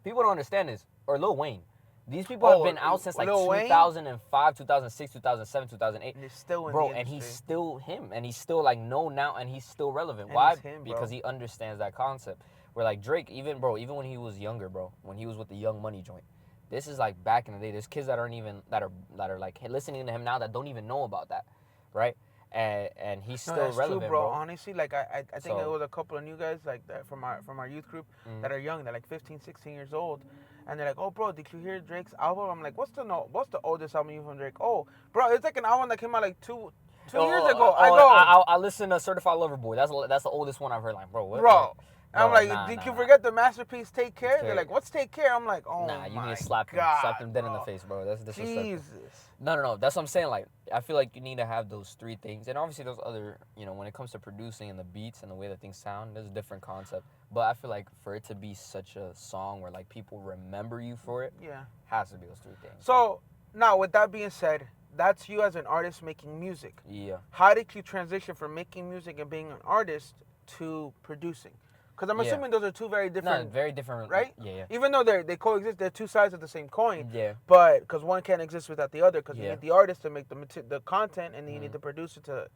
S3: People don't understand this. Or Lil Wayne. These people have been out since like
S1: Lil Wayne?
S3: 2005, 2006, 2007, 2008.
S1: And he's still in
S3: Bro,
S1: the
S3: and he's
S1: industry.
S3: still him. And he's still like known now, and he's still relevant.
S1: And
S3: Why?
S1: he's him, bro.
S3: Because he understands that concept. Where like Drake, even when he was younger, bro, when he was with the Young Money joint. This is like back in the day. There's kids that are like listening to him now that don't even know about that, right? And he's still
S1: that's
S3: relevant,
S1: true, bro. Honestly, like I think
S3: So-
S1: it was a couple of new guys like that from our youth group that are young. They're like 15, 16 years old, and they're like, "Oh, bro, did you hear Drake's album?" I'm like, "What's the oldest album you from Drake?" "Oh, bro, it's like an album that came out like two years ago."
S3: I listened to Certified Lover Boy. That's the oldest one I've heard. Like, bro, what?
S1: Bro. I'm like,
S3: nah,
S1: did
S3: nah,
S1: you
S3: nah.
S1: forget the masterpiece Take Care?
S3: Take
S1: They're
S3: Care.
S1: like, what's Take Care? I'm like, oh
S3: Nah, you
S1: my
S3: need to slap them dead in the
S1: bro.
S3: face, bro. That's disrespectful.
S1: Jesus.
S3: No. That's what I'm saying. Like, I feel like you need to have those three things, and obviously those other, when it comes to producing and the beats and the way that things sound, there's a different concept. But I feel like for it to be such a song where like people remember you for it,
S1: Yeah.
S3: has to be those three things.
S1: So now, with that being said, that's you as an artist making music.
S3: Yeah.
S1: How did you transition from making music and being an artist to producing? Because I'm
S3: Yeah.
S1: assuming those are two very
S3: No,
S1: different,
S3: very different.
S1: right?
S3: Yeah.
S1: Even though they coexist, they're two sides of the same coin.
S3: Yeah.
S1: But because one can't exist without the other, because you
S3: Yeah.
S1: need the artist to make the content, and then you need
S3: Mhm.
S1: the producer to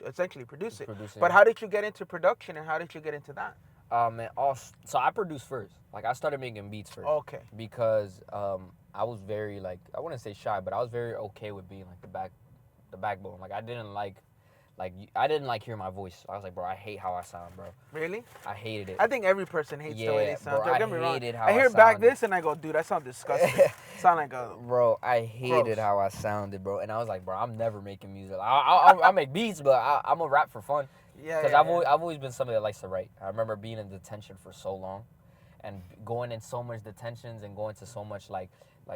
S1: essentially produce it.
S3: Producing.
S1: But how did you get into production, and how did you get into that?
S3: Man, so I produced first. Like I started making beats first.
S1: Okay.
S3: Because I was very like I wouldn't say shy, but I was very okay with being like the backbone. Like I didn't like hearing my voice. I was like, bro, I hate how I sound, bro.
S1: Really?
S3: I hated it.
S1: I think every person hates the way they
S3: Yeah,
S1: sound.
S3: bro,
S1: Don't get me
S3: I
S1: wrong.
S3: hated how
S1: I hear
S3: I
S1: back
S3: sounded.
S1: this and I go, dude, that sounds disgusting. Sound like a
S3: Bro, I hated
S1: Gross.
S3: how I sounded, bro. And I was like, bro, I'm never making music. I make beats, but I'm a rap for fun.
S1: yeah.
S3: Because
S1: yeah,
S3: I've always been somebody that likes to write. I remember being in detention for so long, and going in so much detentions and going to so much like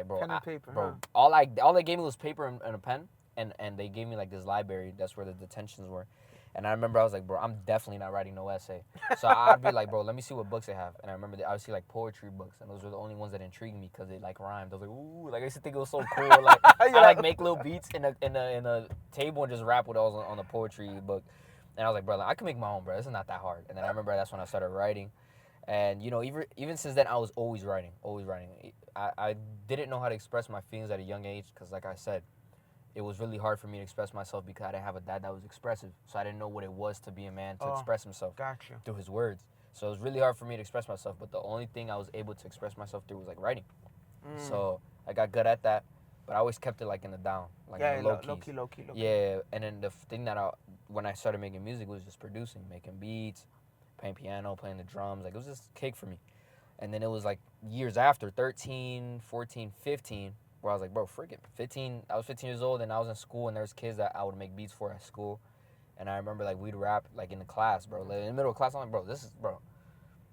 S3: bro,
S1: Pen and paper,
S3: bro.
S1: huh?
S3: All they gave me was paper and a pen, and they gave me like this library. That's where the detentions were. And I remember I was like, bro, I'm definitely not writing no essay. So I'd be like, bro, let me see what books they have. And I remember I would see like poetry books, and those were the only ones that intrigued me because they like rhymed. I was like, ooh, like I used to think it was so cool. Like I like make little beats in a table and just rap with those on the poetry book. And I was like, bro, I can make my own, bro. This is not that hard. And then I remember that's when I started writing. And you know, even since then, I was always writing, always writing. I didn't know how to express my feelings at a young age because, like I said, it was really hard for me to express myself because I didn't have a dad that was expressive. So I didn't know what it was to be a man to express himself
S1: Gotcha.
S3: through his words. So it was really hard for me to express myself. But the only thing I was able to express myself through was like writing. So I got good at that. But I always kept it like in the down, like in the low key.
S1: Low key.
S3: Yeah, and then the thing that when I started making music was just producing, making beats, playing piano, playing the drums. Like it was just cake for me. And then it was like years after, 13, 14, 15, where I was like, bro, frick it. 15, I was 15 years old and I was in school and there was kids that I would make beats for at school. And I remember like we'd rap like in the class, bro. Like, in the middle of class, I'm like, bro.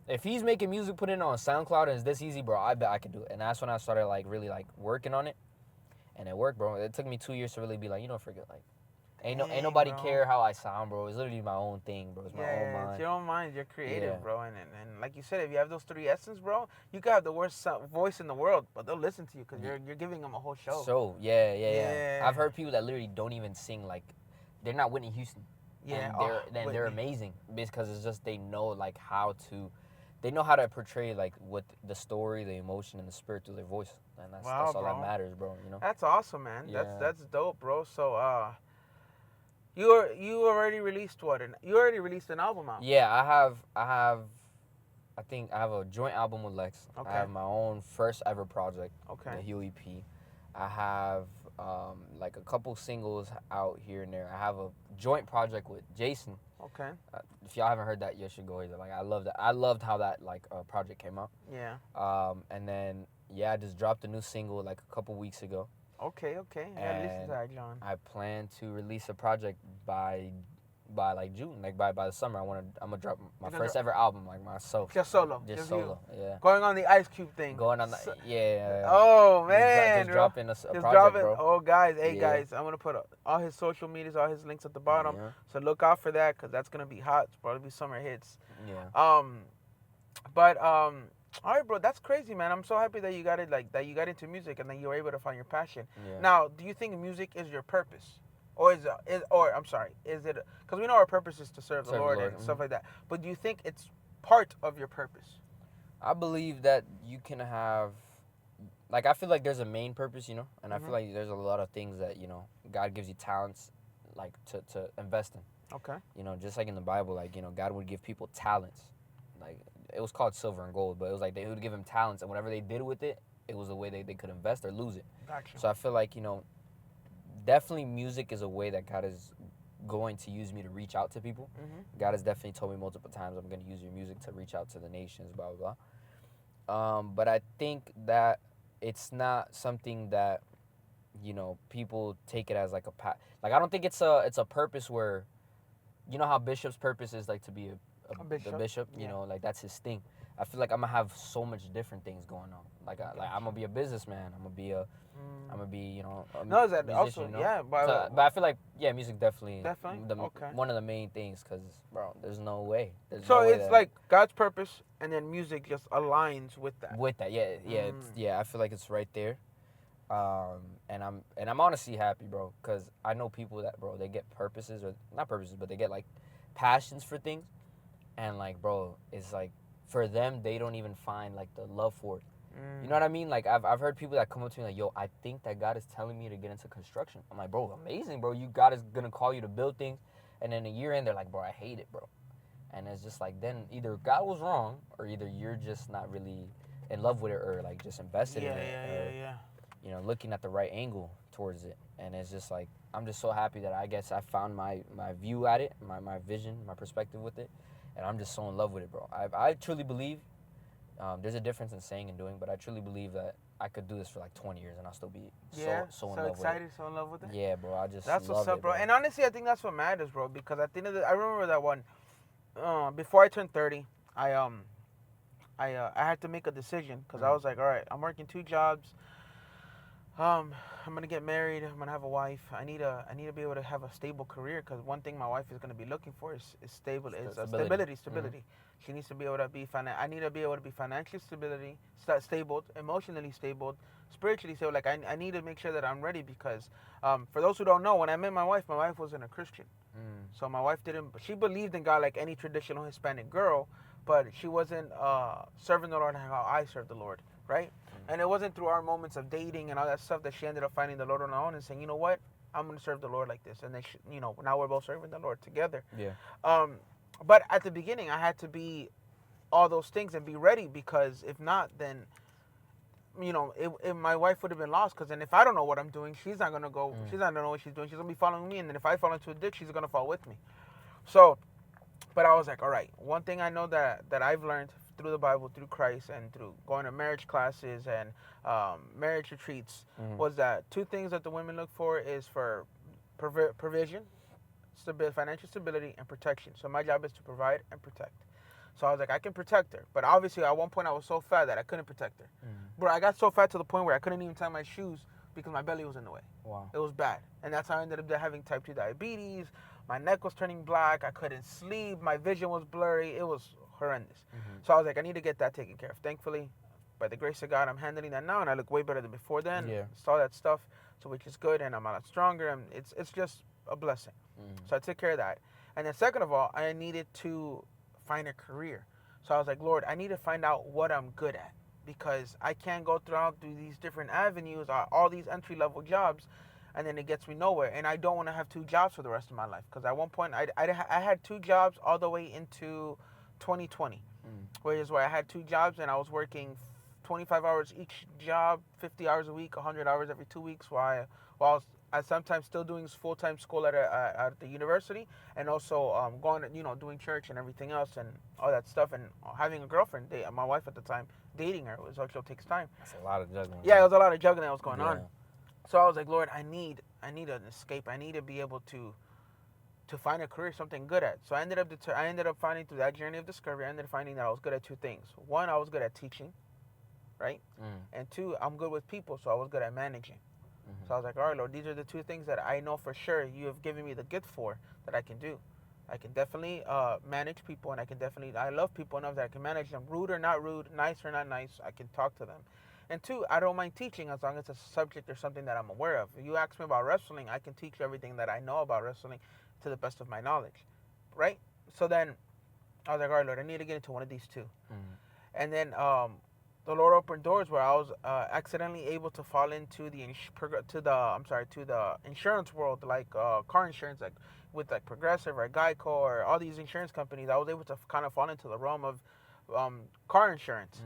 S3: If he's making music, put it on SoundCloud and it's this easy, bro, I bet I could do it. And that's when I started like really like working on it. And it worked, bro. It took me 2 years to really be like, you know, forget like, ain't nobody
S1: bro.
S3: care how I sound, bro. It's literally my own thing, bro. It's my own mind.
S1: It's your own mind. You're creative,
S3: Yeah.
S1: bro. And like you said, if you have those three essence, bro, you could have the worst voice in the world, but they'll listen to you because you're giving them a whole show.
S3: So yeah.
S1: Yeah.
S3: I've heard people that literally don't even sing like, they're not Whitney Houston.
S1: Yeah.
S3: And they're amazing because it's just they know like they know how to portray like what the story, the emotion, and the spirit through their voice, and that's all
S1: bro.
S3: that matters, bro. You know.
S1: That's awesome, man.
S3: Yeah.
S1: That's dope, bro. So you already released what? You already released an album out.
S3: Yeah, I think I have a joint album with Lex.
S1: Okay.
S3: I have my own first ever project,
S1: Okay.
S3: the Hue EP. I have like a couple singles out here and there. I have a joint project with Jason.
S1: Okay.
S3: If y'all haven't heard that, you should go either. Like I love that. I loved how that like project came out.
S1: Yeah.
S3: And then I just dropped a new single like a couple weeks ago.
S1: Okay. I gotta listen to that, John.
S3: I plan to release a project by like June, like by the summer. I'm gonna drop my first ever album, like myself.
S1: Just solo.
S3: Just
S1: you.
S3: solo. Yeah.
S1: Going on the Ice Cube thing.
S3: Going on the yeah.
S1: Oh man,
S3: Just dropping a
S1: just
S3: project,
S1: dropping.
S3: bro.
S1: Oh guys, hey
S3: Yeah.
S1: guys, I'm gonna put all his social medias, all his links at the bottom.
S3: Yeah.
S1: So look out for that because that's gonna be hot. It's probably be summer hits.
S3: Yeah.
S1: All right, bro, that's crazy, man. I'm so happy that you got it, like that you got into music and that you were able to find your passion.
S3: Yeah.
S1: Now, do you think music is your purpose, or is it? Because we know our purpose is to serve the Lord and stuff like that. But do you think it's part of your purpose?
S3: I believe that you can have, like, I feel like there's a main purpose, you know, and I feel like there's a lot of things that, you know, God gives you talents, like, to invest in.
S1: Okay.
S3: You know, just like in the Bible, like, you know, God would give people talents. Like, it was called silver and gold, but it was like they would give them talents, and whatever they did with it, it was a way they could invest or lose it.
S1: Gotcha.
S3: So I feel like, you know, definitely music is a way that God is going to use me to reach out to people. God has definitely told me multiple times, I'm going to use your music to reach out to the nations, blah, blah, blah. But I think that it's not something that, you know, people take it as like like, I don't think it's a purpose where, you know how Bishop's purpose is like to be a bishop, you know, like that's his thing. I feel like I'm gonna have so much different things going on. Like I'm gonna be a businessman. I'm gonna be, you know, a musician,
S1: also,
S3: you know?
S1: yeah,
S3: but I feel like, yeah, music definitely
S1: okay.
S3: one of the main things, because, bro, there's no way.
S1: So it's like God's purpose, and then music just aligns with that.
S3: Yeah, I feel like it's right there. And I'm honestly happy, bro, because I know people that, bro, they get purposes, or not purposes, but they get like passions for things, and like, bro, it's like for them they don't even find like the love for it. You know what I mean? Like I've heard people that come up to me like, yo, I think that God is telling me to get into construction. I'm like, bro, amazing, bro. God is gonna call you to build things, and then a year in, they're like, bro, I hate it, bro. And it's just like, then either God was wrong, or either you're just not really in love with it, or like just invested in it, or looking at the right angle towards it. And it's just like, I'm just so happy that I guess I found my view at it, my vision, my perspective with it, and I'm just so in love with it, bro. I truly believe there's a difference in saying and doing, but I truly believe that I could do this for like 20 years and I'll still be so in love
S1: excited,
S3: with it.
S1: so in love with it.
S3: Yeah, bro. I just
S1: That's
S3: love
S1: what's up,
S3: it,
S1: bro. And honestly, I think that's what matters, bro. Because at the end of I remember that one. Before I turned 30, I had to make a decision because I was like, all right, I'm working 2 jobs. I'm gonna get married. I'm gonna have a wife. I need to be able to have a stable career because one thing my wife is gonna be looking for is stability.
S3: Mm-hmm.
S1: She needs to be able to be I need to be able to be financially stable, emotionally stable, spiritually stable. Like I need to make sure that I'm ready because for those who don't know, when I met my wife wasn't a Christian. So my wife didn't. She believed in God like any traditional Hispanic girl, but she wasn't serving the Lord how I serve the Lord, right? And it wasn't through our moments of dating and all that stuff that she ended up finding the Lord on her own and saying, you know what, I'm gonna serve the Lord like this. And then now we're both serving the Lord together.
S3: Yeah.
S1: Um, but at the beginning, I had to be all those things and be ready because if not, then my wife would have been lost because then if I don't know what I'm doing, she's not gonna go. She's not gonna know what she's doing. She's gonna be following me, and then if I fall into a ditch, she's gonna fall with me. So, but I was like, all right. One thing I know that I've learned through the Bible, through Christ, and through going to marriage classes and marriage retreats was that 2 things that the women look for is for provision, financial stability, and protection. So my job is to provide and protect. So I was like, I can protect her. But obviously, at one point, I was so fat that I couldn't protect her. Bro, I got so fat to the point where I couldn't even tie my shoes because my belly was in the way.
S3: Wow.
S1: It was bad. And that's how I ended up having type 2 diabetes. My neck was turning black. I couldn't sleep. My vision was blurry. It was horrendous. So I was like, I need to get that taken care of. Thankfully, by the grace of God, I'm handling that now, and I look way better than before then.
S3: Yeah.
S1: Saw that stuff, so which is good, and I'm a lot stronger, and it's just a blessing. So I took care of that. And then second of all, I needed to find a career. So I was like, Lord, I need to find out what I'm good at because I can't go through these different avenues, all these entry-level jobs, and then it gets me nowhere. And I don't want to have 2 jobs for the rest of my life because at one point I had 2 jobs all the way into 2020, where I had 2 jobs and I was working 25 hours each job, 50 hours a week, 100 hours every 2 weeks, while I sometimes still doing full-time school at the university and also going doing church and everything else and all that stuff and having a girlfriend, my wife at the time, dating her was also takes time.
S3: That's a lot of juggling.
S1: Yeah, it was a lot of juggling that was going on. So I was like, Lord, I need an escape. I need to be able to find a career, something good at. So I ended up finding through that journey of discovery, I ended up finding that I was good at 2 things. One, I was good at teaching, right? And 2, I'm good with people, so I was good at managing. So I was like, all right, Lord, these are the 2 things that I know for sure you have given me the gift for that I can do. I can definitely manage people, and I love people enough that I can manage them. Rude or not rude, nice or not nice, I can talk to them. And 2, I don't mind teaching as long as it's a subject or something that I'm aware of. If you ask me about wrestling, I can teach you everything that I know about wrestling to the best of my knowledge, right? So then I was like, all right, Lord, I need to get into one of these 2. And then the Lord opened doors where I was accidentally able to fall into the insurance world, like car insurance, like with like Progressive or Geico or all these insurance companies. I was able to kind of fall into the realm of car insurance.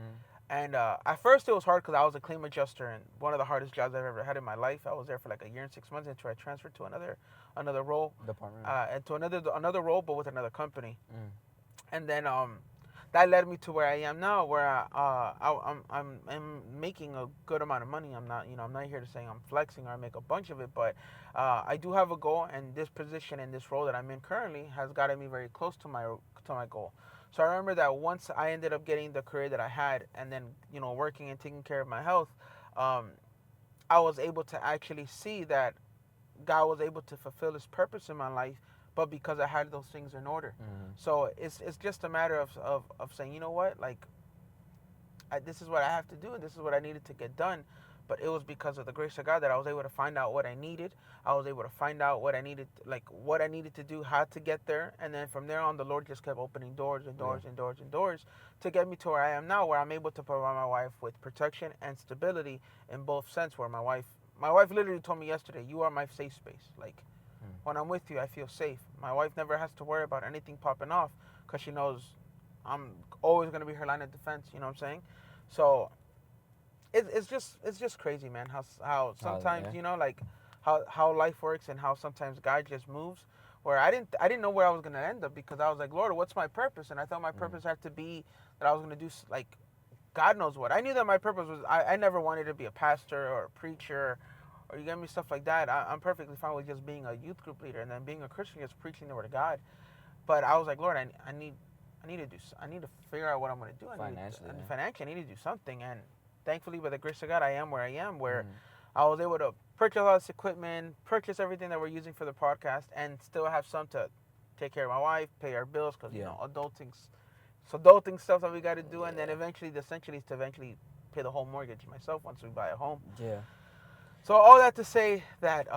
S1: And at first it was hard because I was a claim adjuster, and one of the hardest jobs I've ever had in my life. I was there for like a year and 6 months until I transferred to another role,
S3: department,
S1: and to another role, but with another company. And then that led me to where I am now, where I'm making a good amount of money. I'm not here to say I'm flexing or I make a bunch of it, but I do have a goal, and this position and this role that I'm in currently has gotten me very close to my goal. So I remember that once I ended up getting the career that I had, and then working and taking care of my health, I was able to actually see that God was able to fulfill His purpose in my life, but because I had those things in order. So it's just a matter of saying, you know what, like this is what I have to do, and this is what I needed to get done. but it was because of the grace of God that I was able to find out what I needed. I was able to find out what I needed, like what I needed to do, how to get there, and then from there on, the Lord just kept opening doors and doors and doors and doors to get me to where I am now, where I'm able to provide my wife with protection and stability in both sense. Where my wife literally told me yesterday, "You are my safe space. Like when I'm with you, I feel safe." My wife never has to worry about anything popping off because she knows I'm always gonna be her line of defense. You know what I'm saying? So it's just crazy, man. How sometimes
S3: yeah.
S1: like how life works and how sometimes God just moves. Where I didn't know where I was gonna end up because I was like, Lord, what's my purpose? And I thought my purpose had to be that I was gonna do like God knows what. I knew that my purpose was I never wanted to be a pastor or a preacher or you get me stuff like that. I'm perfectly fine with just being a youth group leader and then being a Christian, just preaching the word of God. But I was like, Lord, I need to figure out what I'm gonna do.
S3: Financially,
S1: Financially, I need to do something. And thankfully, by the grace of God, I am where I am. Where
S3: Mm.
S1: I was able to purchase all this equipment, purchase everything that we're using for the podcast, and still have some to take care of my wife, pay our bills, because you know adulting stuff that we got to do, and then eventually, essentially, is to eventually pay the whole mortgage myself once we buy a home.
S3: Yeah.
S1: So all that to say that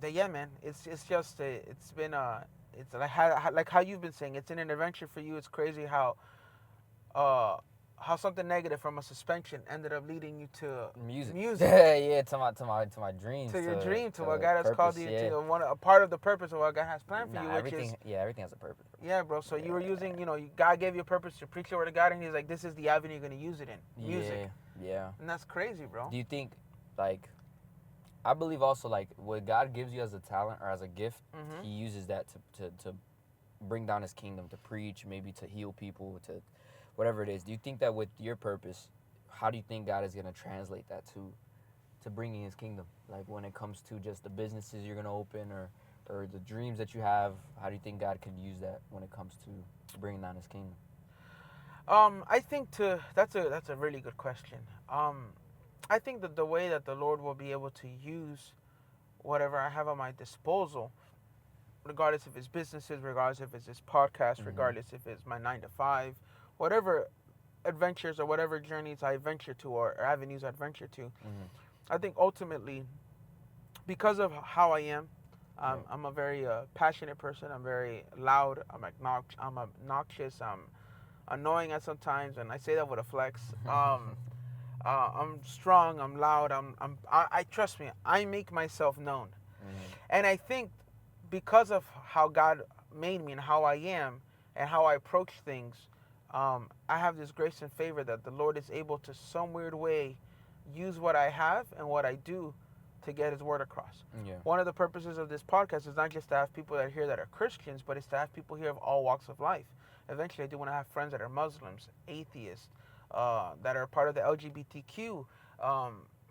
S1: that yeah, man, it's just it's been it's like how you've been saying, it's an adventure for you. It's crazy uh how something negative from a suspension ended up leading you to
S3: Music.
S1: music.
S3: Yeah, to my dreams.
S1: To your dream, to what
S3: the
S1: God has called
S3: purpose,
S1: you
S3: yeah.
S1: to, a part of the purpose of what God has planned for you, which
S3: everything.
S1: is
S3: Yeah, everything has a purpose, bro.
S1: yeah, bro. So you were using, God gave you a purpose to preach the word of God, and He's like, this is the avenue you're gonna use it in, music,
S3: Yeah.
S1: and that's crazy, bro.
S3: Do you think, like, I believe also like what God gives you as a talent or as a gift,
S1: Mhm.
S3: He uses that to bring down His kingdom, to preach, maybe to heal people, to whatever it is. Do you think that with your purpose, how do you think God is gonna translate that to bringing His kingdom? Like when it comes to just the businesses you're gonna open or the dreams that you have, how do you think God could use that when it comes to bringing down His kingdom?
S1: I think that's a really good question. I think that the way that the Lord will be able to use whatever I have at my disposal, regardless if it's businesses, regardless if it's this podcast,
S3: Mm-hmm.
S1: regardless if it's my 9 to 5, whatever adventures or whatever journeys I venture to or avenues I venture to,
S3: Mm-hmm.
S1: I think ultimately, because of how I am,
S3: Right.
S1: I'm a very passionate person. I'm very loud. I'm obnoxious. I'm annoying at sometimes, and I say that with a flex. I'm strong. I'm loud. I trust me. I make myself known,
S3: Mm-hmm.
S1: and I think because of how God made me and how I am and how I approach things, I have this grace and favor that the Lord is able to some weird way use what I have and what I do to get His word across.
S3: Yeah.
S1: One of the purposes of this podcast is not just to have people that are here that are Christians, but it's to have people here of all walks of life. Eventually, I do want to have friends that are Muslims, atheists, that are part of the LGBTQ,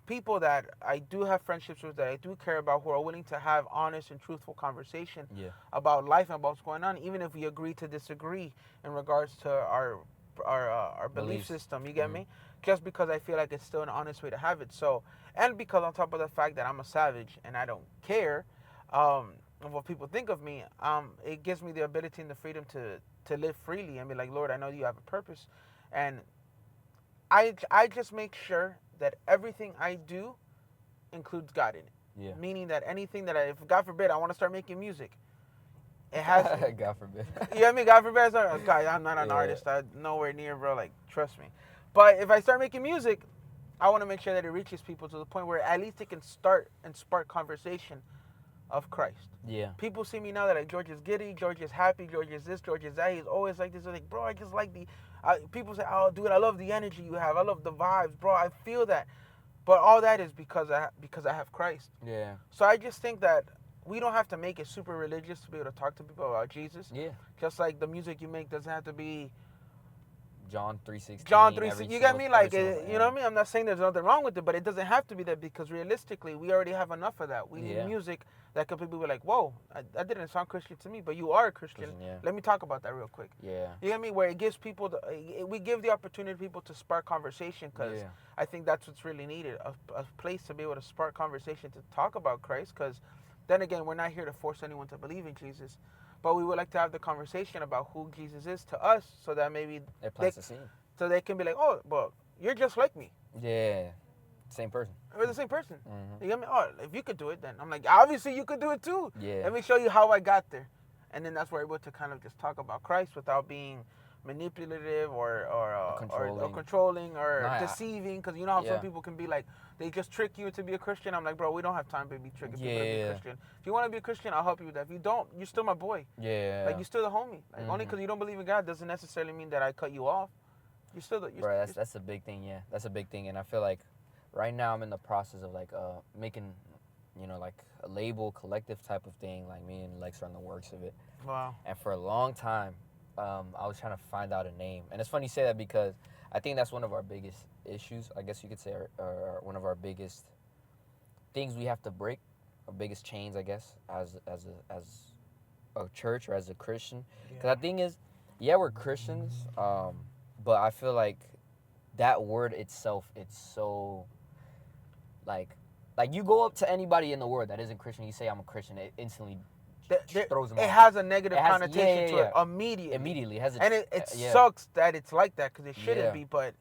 S1: people that I do have friendships with, that I do care about, who are willing to have honest and truthful conversation
S3: Yeah.
S1: about life and about what's going on, even if we agree to disagree in regards to our belief
S3: Beliefs.
S1: system. You get
S3: Mm-hmm.
S1: me? Just because I feel like it's still an honest way to have it. So, and because on top of the fact that I'm a savage and I don't care of what people think of me, it gives me the ability and the freedom to live freely and be like, Lord, I know you have a purpose, and I just make sure that everything I do includes God in it.
S3: Yeah.
S1: Meaning that anything that if God forbid, I want to start making music, it has.
S3: God forbid.
S1: You know what I mean? God forbid, I'm not an
S3: Yeah.
S1: artist. I'm nowhere near, bro. Like, trust me. But if I start making music, I want to make sure that it reaches people to the point where at least it can start and spark conversation of Christ.
S3: Yeah.
S1: People see me now that like George is giddy, George is happy, George is this, George is that. He's always like this. They're like, bro, I just like the. People say, oh, dude, I love the energy you have. I love the vibes, bro. I feel that. But all that is because I have Christ.
S3: Yeah.
S1: So I just think that we don't have to make it super religious to be able to talk to people about Jesus.
S3: Yeah.
S1: Just like the music you make doesn't have to be
S3: John 3:16.
S1: John 3. You get me? Like,
S3: every single,
S1: you know what I mean? I'm not saying there's nothing wrong with it, but it doesn't have to be that because realistically, we already have enough of that. We need music that could people be like, whoa, that didn't sound Christian to me, but you are a Christian.
S3: Yeah.
S1: Let me talk about that real quick.
S3: Yeah.
S1: You get me? Where it gives people, we give the opportunity to people to spark conversation because I think that's what's really needed, a place to be able to spark conversation to talk about Christ, because then again, we're not here to force anyone to believe in Jesus, but we would like to have the conversation about who Jesus is to us so that maybe
S3: It plants the scene.
S1: so they can be like, oh, well, you're just like me.
S3: Yeah. Same person.
S1: We're the same person.
S3: Mm-hmm.
S1: You get me? Oh, if you could do it, then I'm like, obviously you could do it too.
S3: Yeah.
S1: Let me show you how I got there. And then that's where we're able to kind of just talk about Christ without being manipulative or controlling or
S3: No,
S1: deceiving. Because you know how
S3: yeah.
S1: some people can be like, they just trick you to be a Christian. I'm like, bro, we don't have time to be tricking people to be a
S3: Yeah.
S1: Christian. If you want to be a Christian, I'll help you with that. If you don't, you're still my boy.
S3: Yeah.
S1: Like, you're still the homie. Like, only because you don't believe in God doesn't necessarily mean that I cut you off. You're still the...
S3: Bro, that's a big thing, yeah. That's a big thing. And I feel like right now I'm in the process of, like, making, you know, like, a label, collective type of thing. Like, me and Lex are in the works of it.
S1: Wow.
S3: And for a long time, I was trying to find out a name. And it's funny you say that because I think that's one of our biggest issues, I guess you could say, or one of our biggest things we have to break, our biggest chains, I guess, as a church or as a Christian. Because the thing is, yeah, we're Christians, but I feel like that word itself, it's so, like you go up to anybody in the world that isn't Christian, you say I'm a Christian, it instantly throws them off.
S1: It has a negative connotation to it immediately.
S3: Immediately. It has
S1: And it sucks that it's like that because it shouldn't be, but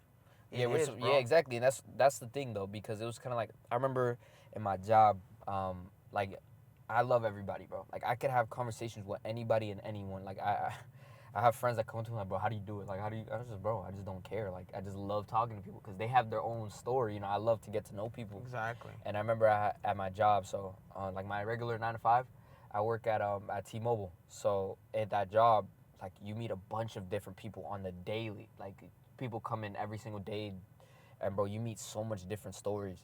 S1: it is, bro.
S3: Yeah, exactly. And that's the thing, though, because it was kind of like, I remember in my job, like, I love everybody, bro. Like, I could have conversations with anybody and anyone. Like, I have friends that come to me like, bro, how do you do it? Like, I was just, bro, I just don't care. Like, I just love talking to people because they have their own story. You know, I love to get to know people.
S1: Exactly.
S3: And I remember at my job, so like my regular 9 to 5, I work at T-Mobile. So at that job, like, you meet a bunch of different people on the daily. Like, people come in every single day, and bro, you meet so much different stories.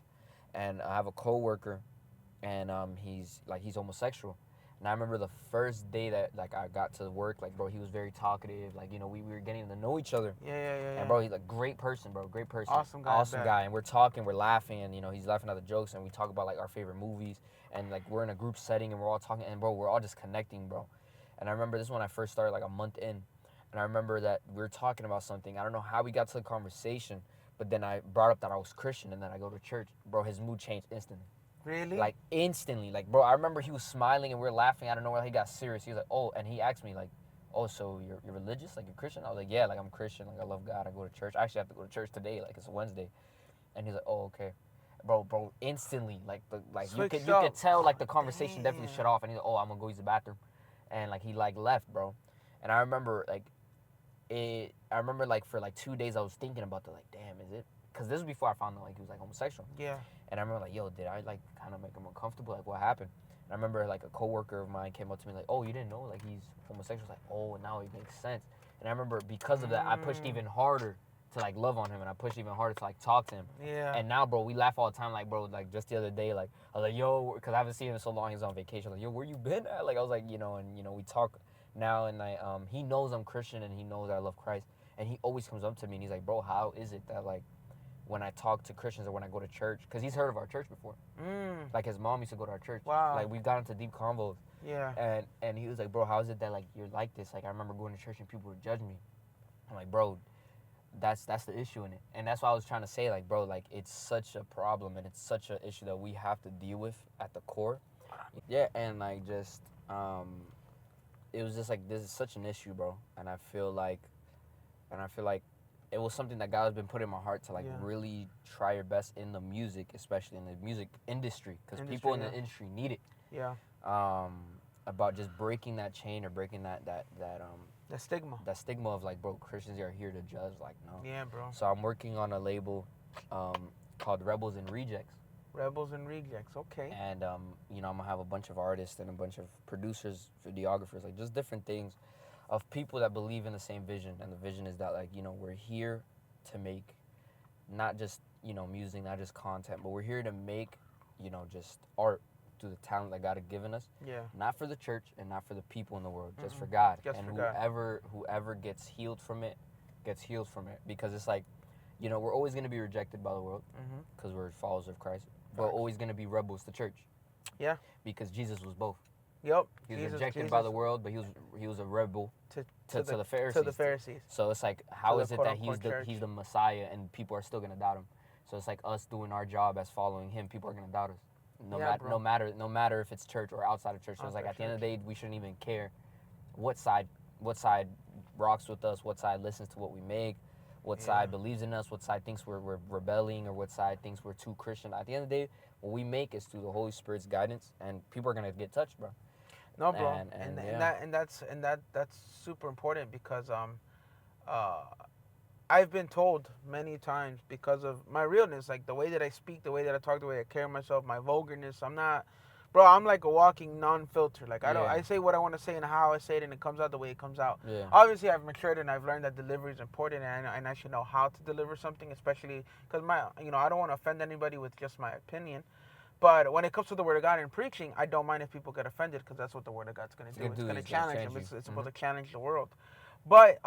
S3: And I have a coworker, and he's homosexual. And I remember the first day that, like, I got to work, like, bro, he was very talkative. Like, you know, we were getting to know each other.
S1: Yeah.
S3: And bro, he's a great person, bro, great person.
S1: Awesome guy.
S3: And we're talking, we're laughing, and, you know, he's laughing at the jokes, and we talk about, like, our favorite movies. And, like, we're in a group setting, and we're all talking, and, bro, we're all just connecting, bro. And I remember this when I first started, like, a month in. And I remember that we were talking about something. I don't know how we got to the conversation, but then I brought up that I was Christian, and then I go to church. Bro, his mood changed instantly.
S1: Really?
S3: Like, instantly. Like, bro, I remember he was smiling, and we were laughing. I don't know where he got serious. He was like, oh, and he asked me, like, oh, so you're religious? Like, you're Christian? I was like, yeah, like, I'm Christian. Like, I love God. I go to church. I actually have to go to church today. Like, it's a Wednesday. And he's like, oh, okay. Bro, instantly, you could tell, like, the conversation definitely shut off. And he's like, oh, I'm going to go use the bathroom. And, like, he, like, left, bro. And I remember, like, for, like, 2 days I was thinking about that, like, damn, is it? Because this was before I found out, like, he was, like, homosexual.
S1: Yeah.
S3: And I remember, like, yo, did I, like, kind of make him uncomfortable? Like, what happened? And I remember, like, a coworker of mine came up to me, like, oh, you didn't know? Like, he's homosexual. I was like, oh, now it makes sense. And I remember because of that, I pushed even harder to, like, love on him. And I pushed even harder to, like, talk to him.
S1: Yeah.
S3: And now, bro, we laugh all the time. Like, bro, like, just the other day, like, I was like, yo, because I haven't seen him in so long. He was on vacation. I was like, yo, where you been at? Like, I was like, you know, and, you know, we talk now. And, like, he knows I'm Christian and he knows I love Christ. And he always comes up to me and he's like, bro, how is it that, like, when I talk to Christians or when I go to church, because he's heard of our church before. Like, his mom used to go to our church.
S1: Wow.
S3: Like, we've gotten into deep convos.
S1: Yeah.
S3: And he was like, bro, how is it that, like, you're like this? Like, I remember going to church and people would judge me. I'm like, bro, that's the issue in it. And that's why I was trying to say, like, bro, like, it's such a problem and it's such an issue that we have to deal with at the core. Yeah, and, like, just, it was just, like, this is such an issue, bro. And I feel like it was something that God has been putting in my heart to, like, really try your best in the music, especially in the music industry, because people in the industry need it.
S1: Yeah.
S3: About just breaking that chain or breaking that
S1: stigma.
S3: That stigma of, like, bro, Christians are here to judge. Like, no.
S1: Yeah, bro.
S3: So I'm working on a label called Rebels and Rejects.
S1: Rebels and Rejects, okay.
S3: And, you know, I'm going to have a bunch of artists and a bunch of producers, videographers, like, just different things of people that believe in the same vision. And the vision is that, like, you know, we're here to make not just, you know, music, not just content, but we're here to make, you know, just art through the talent that God has given us.
S1: Yeah.
S3: Not for the church and not for the people in the world, just for God.
S1: Just
S3: and
S1: for God.
S3: whoever gets healed from it, gets healed from it. Because it's like, you know, we're always going to be rejected by the world because we're followers of Christ. But we're always going to be rebels to church.
S1: Yeah.
S3: Because Jesus was both.
S1: Yep.
S3: He was rejected by the world, but he was a rebel to the Pharisees.
S1: To the Pharisees.
S3: So it's like, how is it that
S1: church.
S3: he's the Messiah and people are still going to doubt him? So it's like us doing our job as following him, people are going to doubt us. No matter if it's church or outside of church. So it's like, at the end of the day, we shouldn't even care what side rocks with us, what side listens to what we make, what side believes in us, what side thinks we're rebelling, or what side thinks we're too Christian. At the end of the day, what we make is through the Holy Spirit's guidance, and people are gonna get touched, bro.
S1: No, bro,
S3: And
S1: that's super important because uh, I've been told many times because of my realness, like the way that I speak, the way that I talk, the way I carry myself, my vulgarness. I'm not, bro. I'm like a walking non-filter. Like I don't.
S3: Yeah.
S1: I say what I want to say and how I say it, and it comes out the way it comes out.
S3: Yeah.
S1: Obviously, I've matured and I've learned that delivery is important, and I should know how to deliver something, especially because I don't want to offend anybody with just my opinion. But when it comes to the Word of God and preaching, I don't mind if people get offended because that's what the Word of God's going to do. It's going to challenge them. It's supposed to challenge the world. But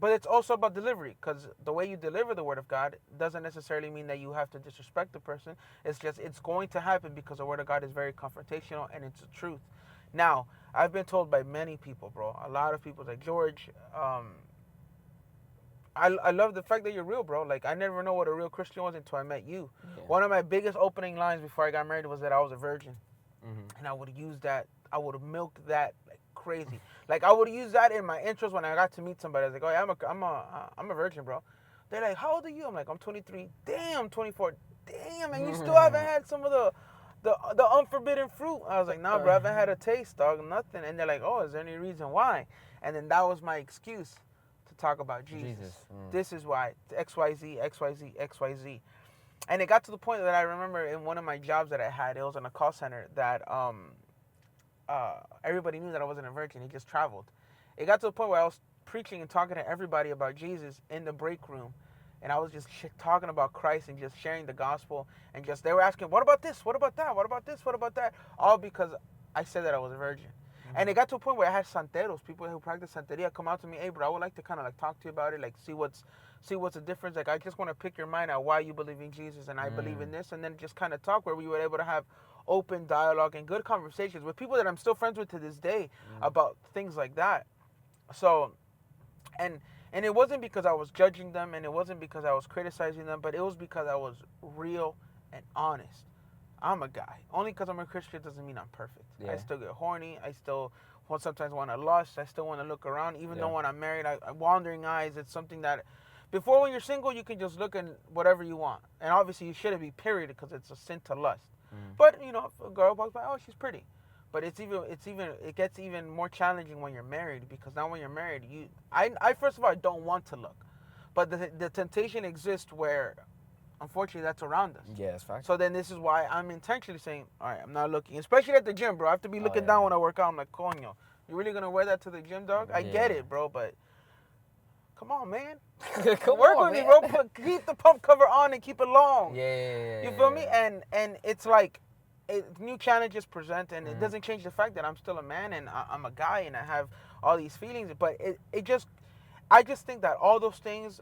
S1: it's also about delivery because the way you deliver the Word of God doesn't necessarily mean that you have to disrespect the person. It's just it's going to happen because the Word of God is very confrontational and it's the truth. Now, I've been told by many people, bro, a lot of people like George, I love the fact that you're real, bro. Like, I never know what a real Christian was until I met you.
S3: Yeah.
S1: One of my biggest opening lines before I got married was that I was a virgin.
S3: Mm-hmm.
S1: And I would use that. I would have milked that like crazy. Like, I would use that in my intros when I got to meet somebody. I was like, oh, yeah, I'm a virgin, bro. They're like, how old are you? I'm like, I'm 23. Damn, 24. Damn, and you still haven't had some of the unforbidden fruit. I was like, nah, bro, I haven't had a taste, dog, nothing. And they're like, oh, is there any reason why? And then that was my excuse to talk about Jesus. This is why. XYZ, XYZ, XYZ. And it got to the point that I remember in one of my jobs that I had, it was in a call center, that everybody knew that I wasn't a virgin. He just traveled. It got to the point where I was preaching and talking to everybody about Jesus in the break room. And I was just talking about Christ and just sharing the gospel. And just they were asking, what about this? What about that? What about this? What about that? All because I said that I was a virgin. And it got to a point where I had santeros, people who practice santeria, come out to me, hey, bro, I would like to kind of like talk to you about it, like see what's the difference. Like, I just want to pick your mind out why you believe in Jesus and I believe in this, and then just kind of talk where we were able to have open dialogue and good conversations with people that I'm still friends with to this day about things like that. So, and it wasn't because I was judging them and it wasn't because I was criticizing them, but it was because I was real and honest. I'm a guy. Only because I'm a Christian doesn't mean I'm perfect.
S3: Yeah.
S1: I still get horny. I still sometimes want to lust. I still want to look around. Even though when I'm married, I wandering eyes. It's something that before, when you're single, you can just look at whatever you want. And obviously you shouldn't be period because it's a sin to lust. But, if a girl walks by, oh, she's pretty. But it gets even more challenging when you're married, because now when you're married, I first of all, I don't want to look. But the temptation exists where, unfortunately, that's around us.
S3: Yeah, that's fact.
S1: So then this is why I'm intentionally saying, all right, I'm not looking, especially at the gym, bro. I have to be looking down when I work out. I'm like, coño, you really gonna wear that to the gym, dog? I get it, bro, but come on, man. Work with me, bro. Keep the pump cover on and keep it long.
S3: Yeah.
S1: You feel me? And it's like new challenges present, and it doesn't change the fact that I'm still a man and I'm a guy and I have all these feelings. But I just think that all those things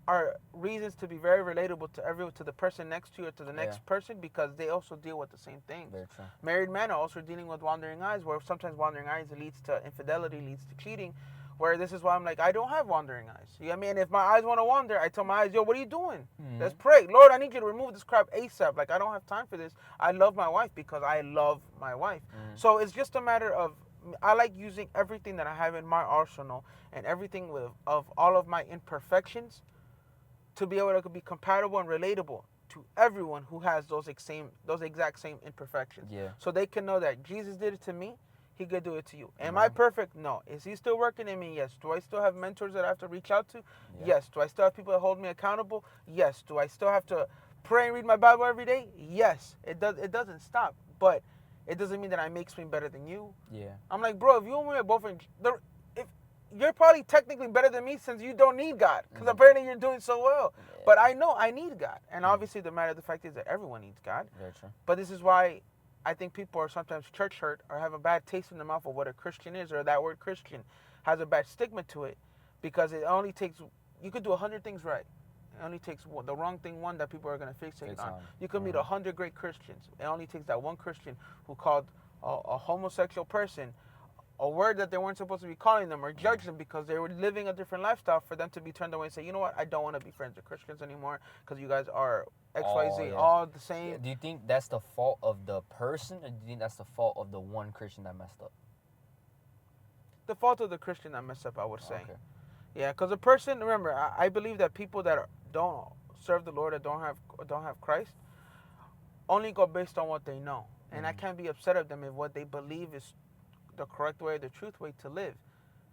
S1: are reasons to be very relatable to the person next to you or to the next person, because they also deal with the same things.
S3: Very true.
S1: Married men are also dealing with wandering eyes, where sometimes wandering eyes leads to infidelity, leads to cheating. Where this is why I'm like, I don't have wandering eyes. You know what I mean? If my eyes want to wander, I tell my eyes, yo, what are you doing? Let's pray. Lord, I need you to remove this crap ASAP. Like, I don't have time for this. I love my wife because I love my wife. So it's just a matter of, I like using everything that I have in my arsenal and everything of all of my imperfections to be able to be compatible and relatable to everyone who has those exact same imperfections.
S3: Yeah.
S1: So they can know that Jesus did it to me, he could do it to you. Am I perfect? No. Is he still working in me? Yes. Do I still have mentors that I have to reach out to? Yeah. Yes. Do I still have people that hold me accountable? Yes. Do I still have to pray and read my Bible every day? Yes. It doesn't stop. But it doesn't mean that I make swing better than you.
S3: Yeah.
S1: I'm like, bro, if you and me are both if you're probably technically better than me, since you don't need God, because apparently you're doing so well. Yeah. But I know I need God. And obviously the matter of the fact is that everyone needs God.
S3: Very true.
S1: But this is why I think people are sometimes church hurt or have a bad taste in their mouth of what a Christian is, or that word Christian has a bad stigma to it, because it only takes, you could do 100 things right. It only takes the wrong thing, one, that people are going to fixate on. You could meet 100 great Christians. It only takes that one Christian who called a homosexual person a word that they weren't supposed to be calling them, or judge them because they were living a different lifestyle, for them to be turned away and say, you know what, I don't want to be friends with Christians anymore because you guys are XYZ, all the same.
S3: Do you think that's the fault of the person, or do you think that's the fault of the one Christian that messed up?
S1: The fault of the Christian that messed up, I would say. Okay. Yeah, because a person, remember, I believe that people that don't serve the Lord, or don't have Christ, only go based on what they know, and I
S3: Mm-hmm.
S1: can't be upset at them if what they believe is the correct way, the truth way to live,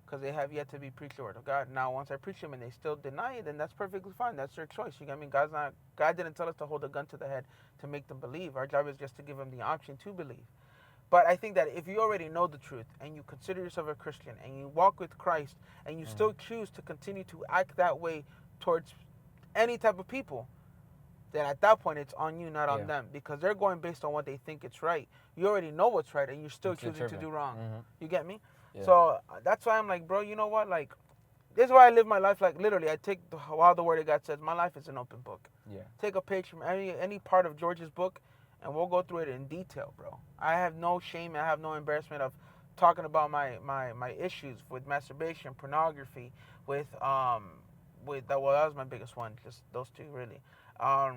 S1: because they have yet to be preached the word of God. Now, once I preach them and they still deny it, then that's perfectly fine. That's their choice. You get me? God didn't tell us to hold a gun to the head to make them believe. Our job is just to give them the option to believe. But I think that if you already know the truth and you consider yourself a Christian and you walk with Christ and you
S3: Mm-hmm.
S1: still choose to continue to act that way towards any type of people, then at that point it's on you, not on
S3: Yeah.
S1: them, because they're going based on what they think it's right. You already know what's right and you're still
S3: It's
S1: choosing to
S3: tripping.
S1: do wrong.
S3: Mm-hmm.
S1: You get me?
S3: Yeah.
S1: So that's why I'm like, bro, you know what? Like, this is why I live my life. Like, literally, I take how the Word of God says, my life is an open book.
S3: Yeah.
S1: Take a page from any part of George's book, and we'll go through it in detail, bro. I have no shame. I have no embarrassment of talking about my issues with masturbation, pornography, with that. Well, that was my biggest one. Just those two, really. Um,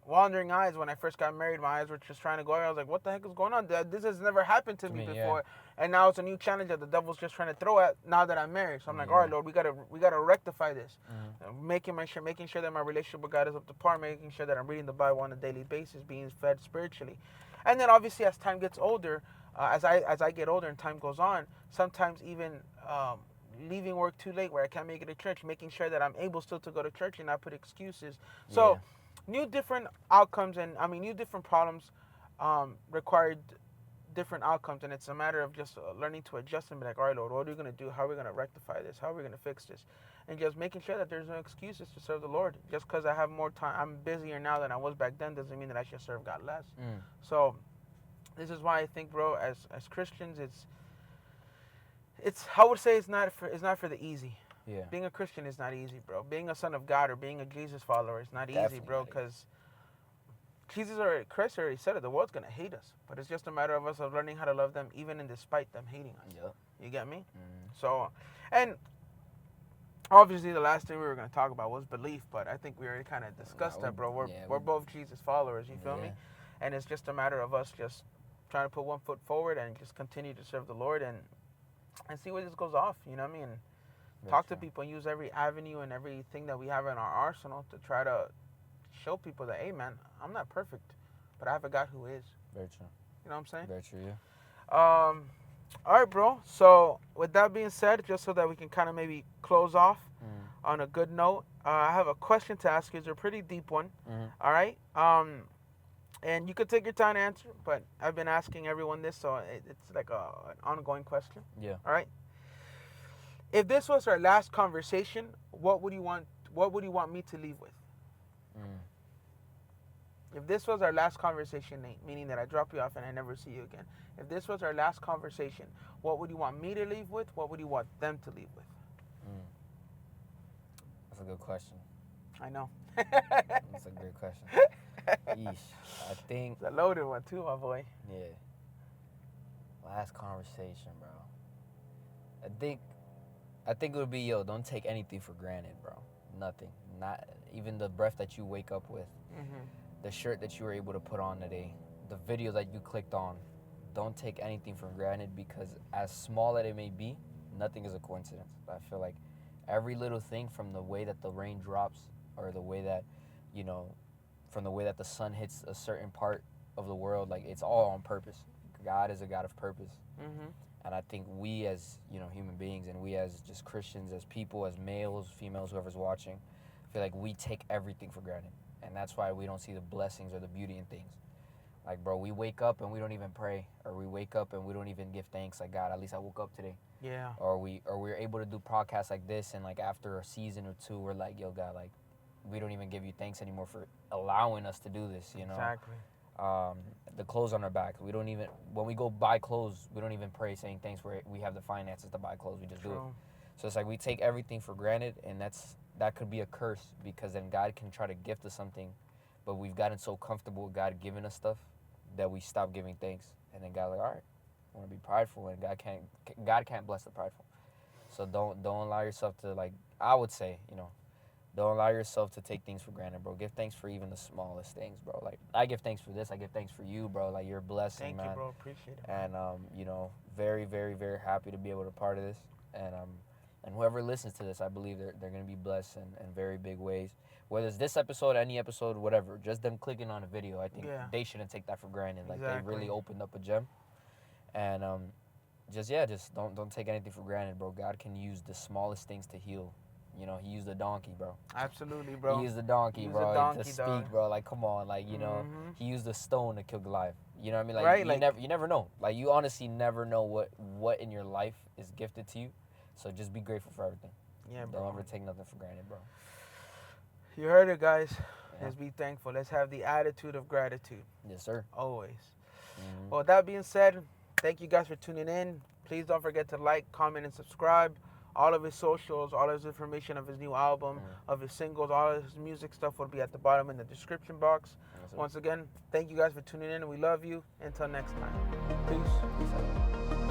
S1: Wandering eyes. When I first got married, my eyes were just trying to go. I was like, what the heck is going on? This has never happened to me
S3: Yeah.
S1: before, and now it's a new challenge that the devil's just trying to throw at now that I'm married. So I'm like, all right,
S3: Yeah.
S1: Lord, we gotta rectify this.
S3: Mm-hmm.
S1: Making sure that my relationship with God is up to par, making sure that I'm reading the Bible on a daily basis, being fed spiritually, and then obviously as time gets older, as I get older and time goes on, sometimes even leaving work too late where I can't make it to church, making sure that I'm able still to go to church and not put excuses.
S3: Yeah.
S1: So new different outcomes, and I mean new different problems required different outcomes, and it's a matter of just learning to adjust and be like, all right, Lord, what are we going to do? How are we going to rectify this? How are we going to fix this? And just making sure that there's no excuses to serve the Lord. Just because I have more time, I'm busier now than I was back then, doesn't mean that I should serve God less.
S3: Mm.
S1: So this is why I think, bro, as Christians, it's I would say it's not for the easy.
S3: Yeah.
S1: Being a Christian is not easy, bro. Being a son of God or being a Jesus follower is not easy,
S3: Definitely
S1: bro,
S3: not easy.
S1: because Christ already said it. The world's gonna hate us, but it's just a matter of us of learning how to love them, even in despite them hating us.
S3: Yep.
S1: You get me?
S3: Mm-hmm.
S1: So, and obviously the last thing we were gonna talk about was belief, but I think we already kind of discussed that, bro. We're both Jesus followers. You feel me? And it's just a matter of us just trying to put one foot forward and just continue to serve the Lord and see where this goes off. You know what I mean? And talk to people and use every avenue and everything that we have in our arsenal to try to show people that, hey, man, I'm not perfect, but I have a God who is.
S3: Very true.
S1: You know what I'm saying?
S3: Very true. Yeah.
S1: All right, bro. So with that being said, just so that we can kind of maybe close off on a good note, I have a question to ask you. It's a pretty deep one.
S3: Mm-hmm.
S1: All right. And you could take your time to answer, but I've been asking everyone this, so it's like an ongoing question.
S3: Yeah.
S1: All right. If this was our last conversation, what would you want? What would you want me to leave with?
S3: Mm.
S1: If this was our last conversation, Nate, meaning that I drop you off and I never see you again. If this was our last conversation, what would you want me to leave with? What would you want them to leave with?
S3: Mm. That's a good question.
S1: I know.
S3: That's a great question. Yeesh. I think.
S1: It's a loaded one too, my boy.
S3: Yeah. Last conversation, bro. I think it would be, yo, don't take anything for granted, bro. Nothing. Not even the breath that you wake up with.
S1: Mm-hmm.
S3: The shirt that you were able to put on today. The video that you clicked on. Don't take anything for granted, because as small as it may be, nothing is a coincidence. I feel like every little thing, from the way that the rain drops, or the way that, from the way that the sun hits a certain part of the world, like, it's all on purpose. God is a God of purpose.
S1: Mm-hmm.
S3: And I think we as, human beings, and we as just Christians, as people, as males, females, whoever's watching, I feel like we take everything for granted. And that's why we don't see the blessings or the beauty in things. Like, bro, we wake up and we don't even pray, or we wake up and we don't even give thanks. Like, God, at least I woke up today.
S1: Yeah.
S3: Or we're able to do podcasts like this, and like after a season or two, we're like, yo, God, like, we don't even give you thanks anymore for allowing us to do this.
S1: Exactly.
S3: The clothes on our back. We don't even, when we go buy clothes, we don't even pray saying thanks where we have the finances to buy clothes. We just do it. So it's like we take everything for granted, and that could be a curse, because then God can try to gift us something, but we've gotten so comfortable with God giving us stuff that we stop giving thanks, and then God's like, all right, I want to be prideful, and God can't bless the prideful. So don't allow yourself to, like, I would say, don't allow yourself to take things for granted, bro. Give thanks for even the smallest things, bro. Like, I give thanks for this. I give thanks for you, bro. Like, you're a blessing,
S1: Thank
S3: man.
S1: you, bro. Appreciate it.
S3: And very, very, very happy to be able to be part of this. And And whoever listens to this, I believe they're going to be blessed in very big ways. Whether it's this episode, any episode, whatever, just them clicking on a video, I think
S1: Yeah.
S3: they shouldn't take that for granted. Like, they
S1: Exactly.
S3: really opened up a gem. And just don't take anything for granted, bro. God can use the smallest things to heal. You know, he used a donkey, bro.
S1: Absolutely, bro.
S3: He used a donkey,
S1: He used
S3: bro,
S1: a donkey,
S3: to speak,
S1: dog.
S3: bro. Like, come on, like, you know,
S1: Mhm.
S3: he used a stone to kill Goliath. You know what I mean? Like,
S1: Right,
S3: you
S1: like-
S3: never know. Like, you honestly never know what in your life is gifted to you. So just be grateful for everything.
S1: Yeah,
S3: Don't
S1: bro.
S3: ever take nothing for granted, bro.
S1: You heard it, guys.
S3: Yeah.
S1: Let's be thankful. Let's have the attitude of gratitude.
S3: Yes, sir.
S1: Always.
S3: Mhm.
S1: Well, with that being said, thank you guys for tuning in. Please don't forget to like, comment, and subscribe. All of his socials, all of his information of his new album, of his singles, all of his music stuff will be at the bottom in the description box.
S3: Yes, sir.
S1: Once again, thank you guys for tuning in. We love you. Until next time. Peace.
S3: Peace out.